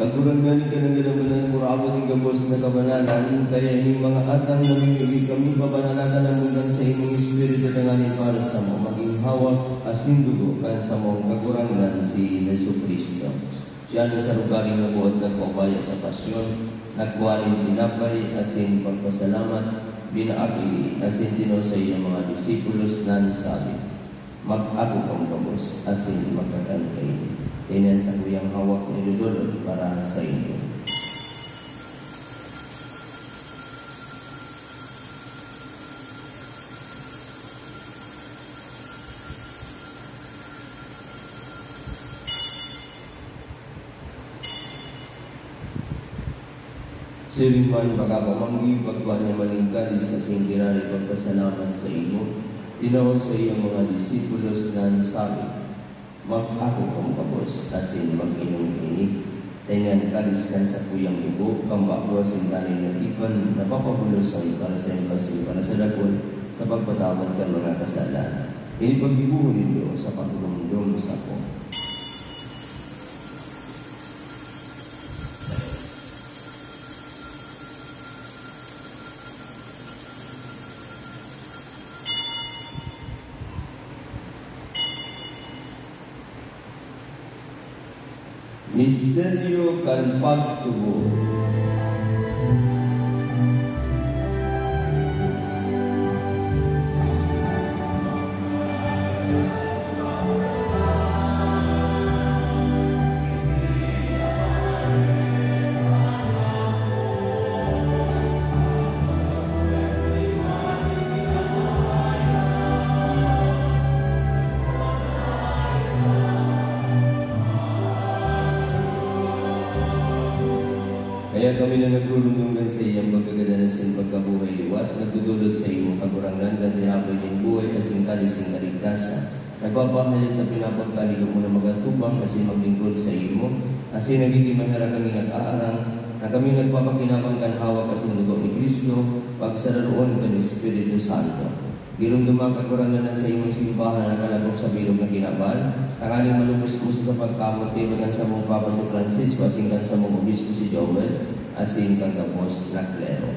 Kaguran nga ni kanang murabot ng gabos na kabanalan, kaya yung mga atang namimili kami pabananatan ang mundan sa inyong espiritu tanganin para sa mo, maging hawak asin dugo kan sa mong kagurangan si Yesu Cristo. Siya na sa lugaring nabuot nagpapaya sa pasyon, nagkuhanin tinapay asin pagpasalamat, binaakili asin tino sa iyong mga disipulos nan sabi, mag-ako kang gabos asin magkakantay. Tinan sa kuyang hawak ni Lulod para sa inyo. Siringman pagkapamanggi, pagkuhan niya malingkali sa singkirari pagpasalamat sa inyo, tinawag sa iyong mga disipulos na sabi, mag-ako kong kabos, asin mag-inom ini. Tengan kaliskan sa kuyang ibo, kambakwa sintanin na tipan, napapabulos ay para sa embasi, para sa dakon, sa pagpatawad ka mga kasalanan. Ini pag-ibuho ninyo sa pagdumdum sa ko. Misteryo kan pagtubo. Kaya kami na nagluluntungan sa iyang pagkagadanas ng pagkabuhay liwat, nagdudulot sa iyong kagurangan, at tinapoy ng buhay asing kalising kaligtasan. Nagpapahalit na pinapagkaligong mo na magatubang, kasi maglingkod sa iyo, asi nagiging mahara kami nag-aarang, na kami nagpapakinamang kanhawa kasing dugo ni Kristo, pagsararoon ka ng Espiritu Santo. Girundumang kagurangan sa iyong simbahan na nakalabok sa bilog na kinabal, tangaling malubos mo sa pagkamot tinugan sa mong Papa si Francisco, asingkan sa mong Obispo si Joel, asingkan kapos na klero.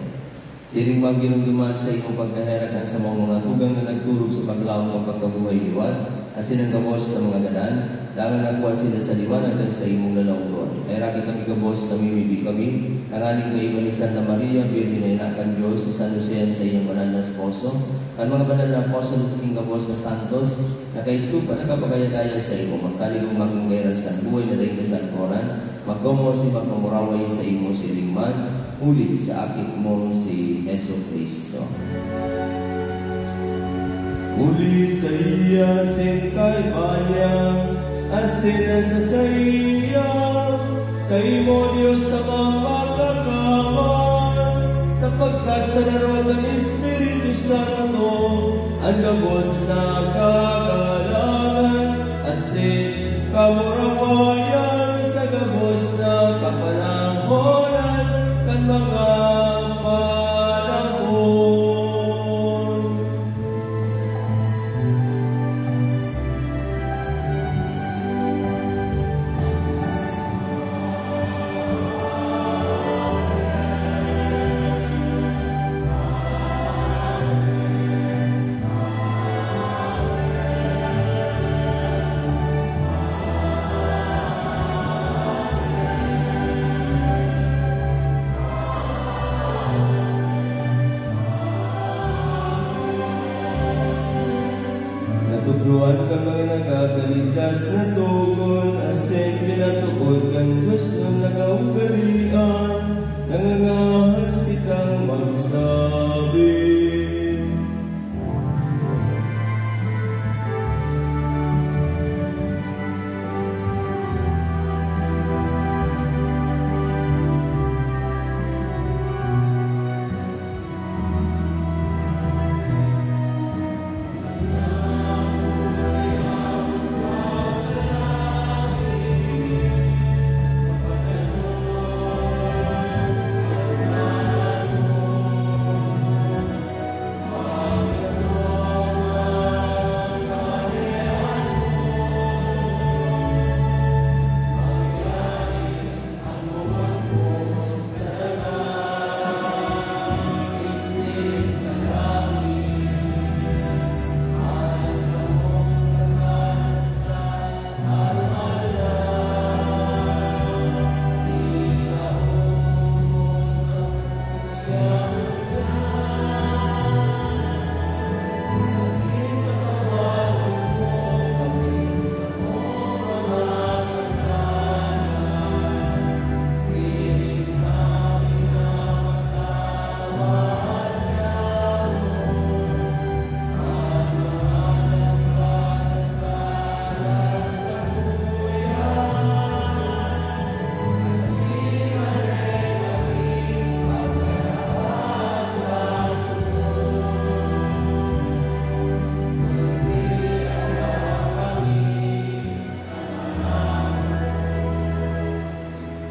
Siring mang girundumang sa iyong pagkaherakan sa mga tugang na nagturog sa paglawang ng pagkabuhay liwat, asin ang kapos sa mga gadan, dangan nakuha sila sa liwanag at sa iyong lalawgon. Kaya rakit kami kapos na mimibig kami, tangaling kayo ni Santa Maria, Birhen na inakan Diyos, sa San Josean sa iyong banal na esposo, kan mga banal na apostol sa Singapore na Santos, na kayo pa nakapagayagaya sa iyo, magkaligong maging gayras kan buhay na rin sa Alcoran, magkomo si magpamuraway sa imo si Lingman, ulit sa akit mo si Yesu Cristo. Uli sa iya sin kay Panya, asin sa iya, sa imo Diyos sa mga kakaman, sa pagkasararo ng Espiritu Santo, ang gabos na kagalangan, asin kamurawayan sa gabos na kapanahonan, kan mga panahon. Waras na tugon, asin pinatukod kang Diyos na nagaugalian, nangangahas kitang magsabi.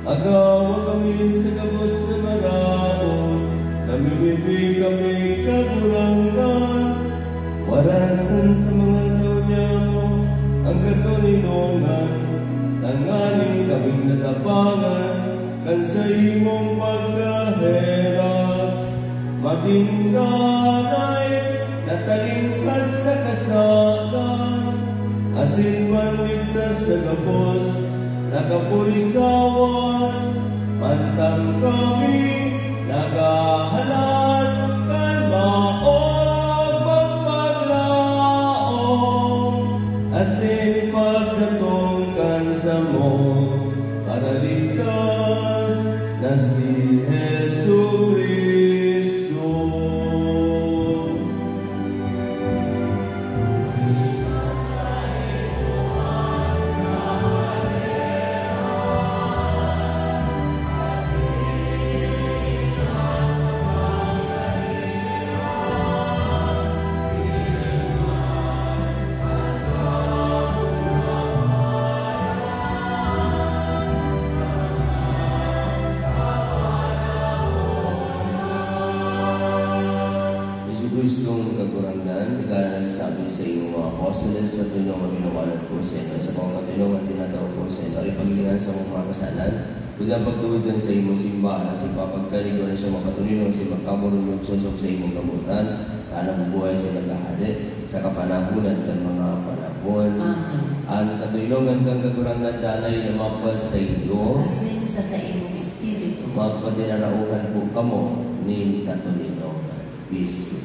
Agawa kami sa gabos na maraon, namimibig kami kagurangan. Warasan sa mga tao niya mo, ang katuninongan, tanganin kaming natapangan, kan sa imong pagkahirap. Matindaray, natalingkas sa kasagan, asin panligtas sa gabos, nakapurisawan, mantang kami nagahalan kan maog magpaglaong, asin pagdatong kan sa mo, para ligtas na si Jesu Cristo. Kristong kagurangan, ikaw nagsabi sa iyong mga apostoles sa tulong ang minawalat po sa inyo. Sa mga katulungan tinatawag po sa inyo, ay paglingan sa mga kasalan, bilang pagtuwid sa imong simbahan, sa ipapagkaligo na siya makatulungan sa magkamulong yung susok sa imong gamutan, alam buhay sa nagahali, sa kapanahunan ng mga panahon. Ang katulungan kang kagurangan dalay na mapal sa iyo, Asin sa imong espiritu, magpatinarauhan po kamo ni katulungan. Peace.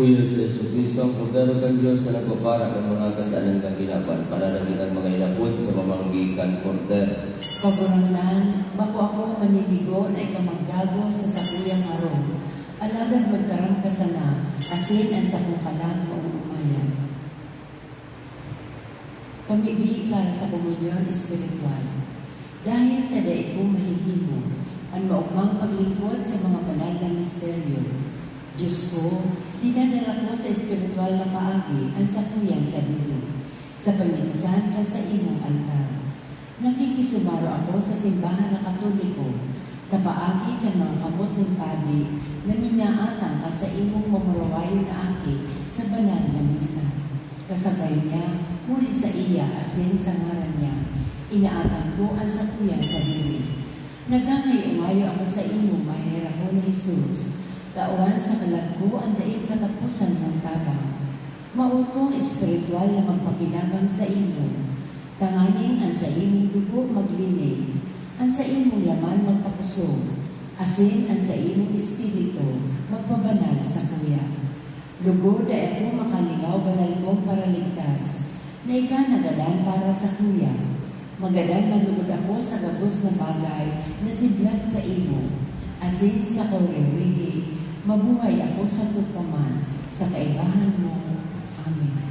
Uyo sa Jesucristo, ang kordero kang Diyos na nagpapara ng mga kasalan kang ginapan, pananagitan mga ilapod sa pamanggikan kordero. Pagurangnan, bako ako maniligo na ikamagdago sa sakuyang araw. Alagad magtarang ka sana, asin ang sakungkalan o umayan. Pamibili para sa komunyon espiritual. Dahil kada ito mahihimo, ang maugmang paglingkod sa mga banal na misteryo. Diyos ko, dinadala ko sa espiritual na paagi ang sakuyang sarili. Sa paminsan ka sa imong altar. Nakikisumaro ako sa simbahan na katoliko, sa paagi ng mga kamot ng padi na minaanang ka sa imong mamurawayo na aki sa banal na misa. Kasabay niya, muli sa iya asin sa ngaran niya, inaatang ko ang sakuyang sarili. Nagangay-ungayo ako sa imong mahirahon na Jesus, tauan sa kalagko ang daig katapusan ng tabang. Mautong espiritual na magpakinagang sa imo. Tanganin ang sa imong dugo maglinig, ang sa imong laman magpapusog, asin ang sa imong espiritu magpabanal sa kuya. Lugod ay ako makaligaw banal kong paraligtas, na ika nagadan para sa kuya. Magadan manugod ako sa gabos na bagay na siblat sa imo, asin sa kaurewigi, mabuhay ako sa tupaman, sa kaibahan mo. Amen.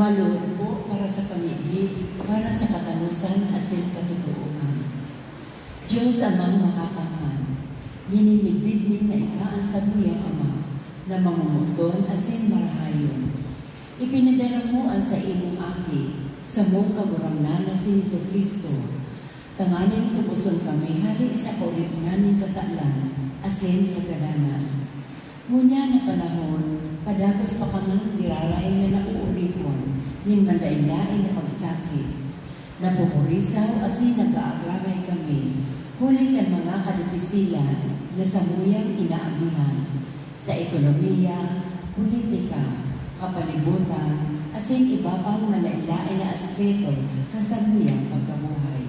Maluod po para sa pamilya, para sa katanusan asin katutuuan. Diyos amang makakamhan, hinimibig na ika ang sabuyang ama, na mamumuton asin marahayon. Ipinadala mo ang sa imong aki, sa mong kaguramnan na si Jesucristo. Tanganin tubuson kami hali sa kaulipunan ng kasalan, asin kagalanan. Ngunya na panahon, padagos pa kami diraray na nauulipon, ning mandain-lain na pagsakit. Napupurisaw asin nag-aaglagay kami, huli kan mga kadipisilan na sa muyang inaagihan, sa ekonomiya, politika, kapalibutan, asin iba pang mandain-lain na aspeto kasamuyang pagkabuhay.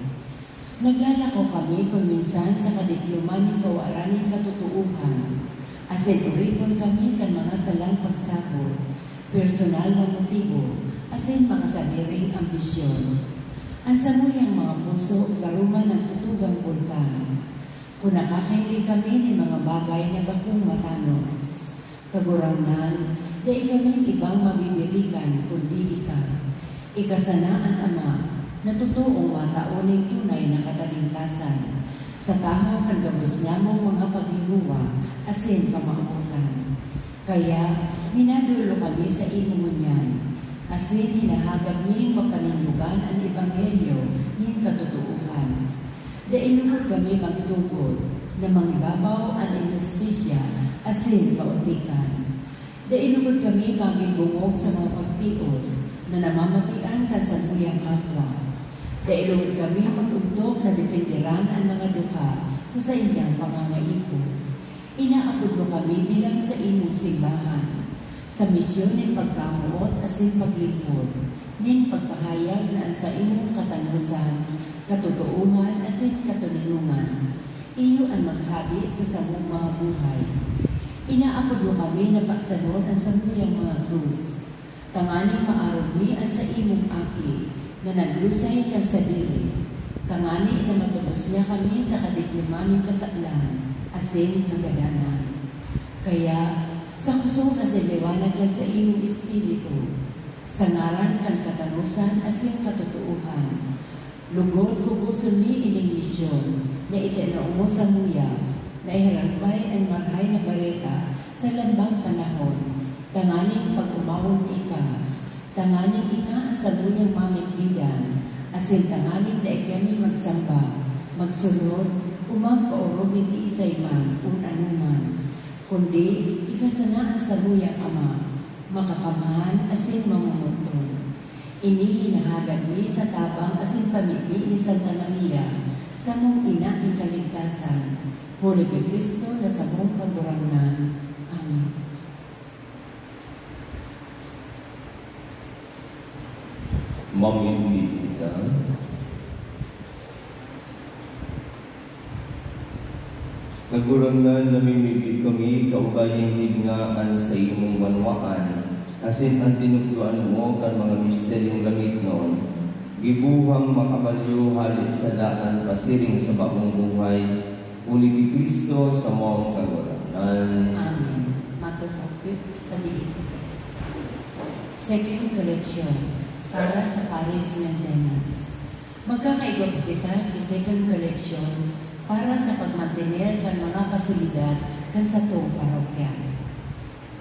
Naglalako kami kung minsan sa kadiploman ng kawaraning katutuuhan, asin uripon kami kan mga salang pagsabot, personal na motibo, asin makasaliring ambisyon. Ang samuyang mga puso, garuman ng tutugang bulkan. Kung nakakaili kami ng mga bagay na bakong matanos, kaguramnan, dahil kami ibang mabibirikan kundi ikaw. Ikasanaan, Ama, na totoong matauning tunay na katalingkasan sa tama kang gabos niya mong mga paghiluwa asin kamautan. Kaya, minadulo kami sa inumunyan asin hinahagab niyong mapanindugan ang Ebanghelyo niyong katotohan. Dahil lukod kami magtugod na mangibabaw ang inustisya asin kautikan. Dahil lukod kami maging bungog sa mga pagtios na namamatian ka sa muyang kapwa. Dahil lukod kami magugtok na defenderan ang mga duka sa saindang pangangaipo. Inaapod mo kami bilang sa imong simbahan, sa misyon ng pagkamuot asin paglingkod, ning pagpahayag na sa imong katanusan, katotoongan asin katulinungan, iyo ang maghabi sa samong mga buhay. Inaapod mo kami na pagsanod ang samuyang mga krus, tanganing maarugmi ang sa imong aki, na naglusay kang sa diri, tanganing na matubos niya kami sa kadiplomaning kasaklan, asin kagadanan. Kaya, sa kusong kasiliwanag ka sa iyong espiritu, sa ngaran kan katanusan asin katotohan, lugod kubuson ni ining misyon na itinaumo sa muya, na iharagpay ang marhay na bareta sa lambang panahon, tanganing pag-umawon ika, tanganing ika ang saluyang mamikbigan, asin tanganing na ikami magsamba, magsunod, umagpaurog hindi isay man, anuman, kundi ikasanaan sa luyang Ama, makakamahan asin mamumuntong. Ini hinahagad ni sa tabang asin pamili ni Santa Maria, sa mong ina ng kaligtasan, huli kay Kristo na sa mong kaguramnan. Amen. Mamimili ka. Kagurangan namimili kami kaubayang hilingaan sa imong banwaan, asin ang tinukluan mo kan mga misteryong langit noon, gibuhang makabalyo halit sa daan pasiring sa bagong buhay, uli ni Kristo sa mong kagurangan. Amen. Matutupit sa diin. Second collection para sa Paris maintenance. Magkakaigwa kita ng second collection para sa pagmantener ng mga pasilidad kan sa itong parokya.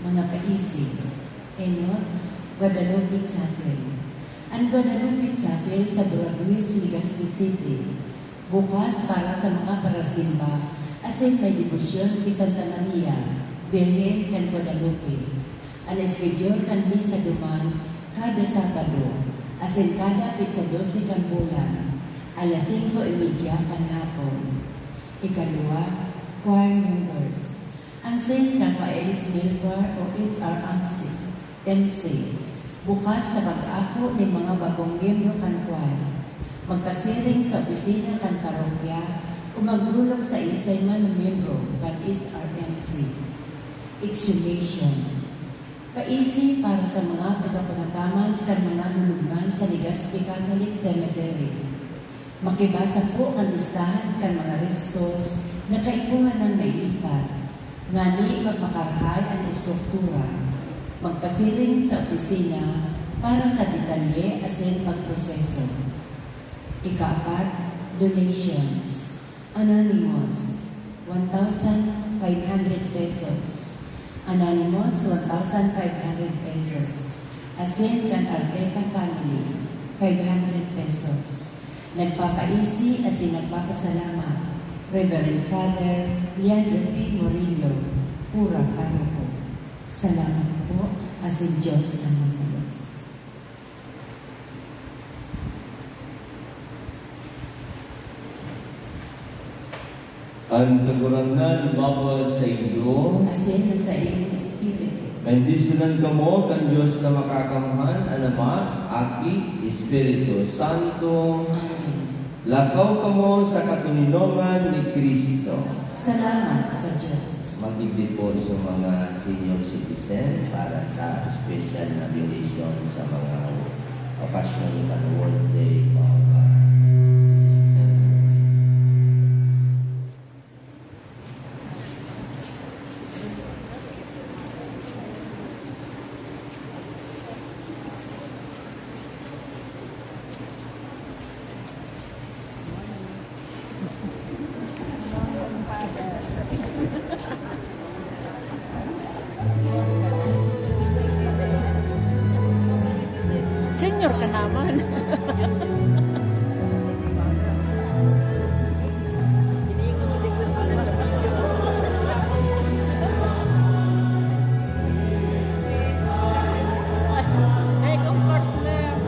Mga paisip, Enot, Guadalupe Chapel. Ang Guadalupe Chapel sa Buraguis, Legazpi City, bukas para sa mga parasimba, asin may debosyon kay Santa Maria, Birhen kan Guadalupe. Ang schedule kan misa duman kada Sabado, asin kada pitsa 12 kan bulan, alas 5:30 kan hapon. Ikalawa, choir members. Ang St. Raphael's Choir o SRMC, bukas sa pag-ako ng mga bagong miyembro kan choir. Magpasiring sa opisina kan parokya o magrulog sa isay man ng miyembro kan SRMC. Exhumation. Paisi para sa mga tagapagataman kan mga nulugman sa Legazpi Catholic Cemetery. Makibasa po ang listahan kan mga restos na kaipuhan ng nailipat, nga ni magmakarahay ang istruktura, magpasiring sa opisina para sa detalye asin pagproseso. Ika-4, donations. Anonymous, 1,500 pesos. Anonymous, 1,500 pesos. Asin kan Arbeta family, 500 pesos. Nagpapaisi asin nagpapasalamat, Reverend Father Leandro P. Morillo, Pura Paroko. Salamat po, asin Diyos ang magpalos. Ang kaguranan bawal sa iyo, Asin sa iyong espiritu. bendisyonan kamo kan Diyos na makakamhan, Ama, Aki, Espiritu Santo. Amen. Lakaw kamo sa katuninongan ni Kristo. Salamat sa Diyos. Magiging po sa mga senior citizen para sa special na donation sa mga okasyon ng World Day of Senior ka naman. Hey, comfort them.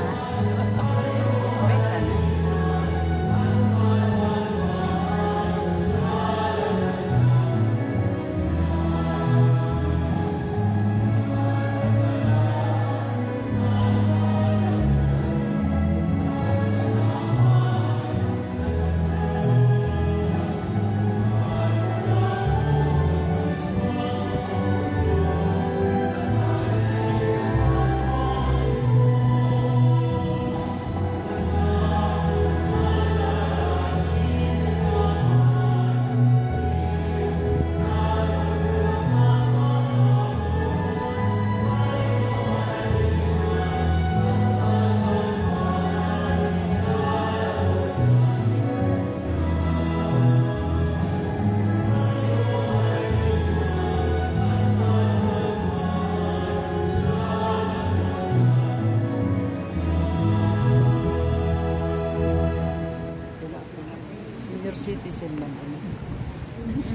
Senior citizen man.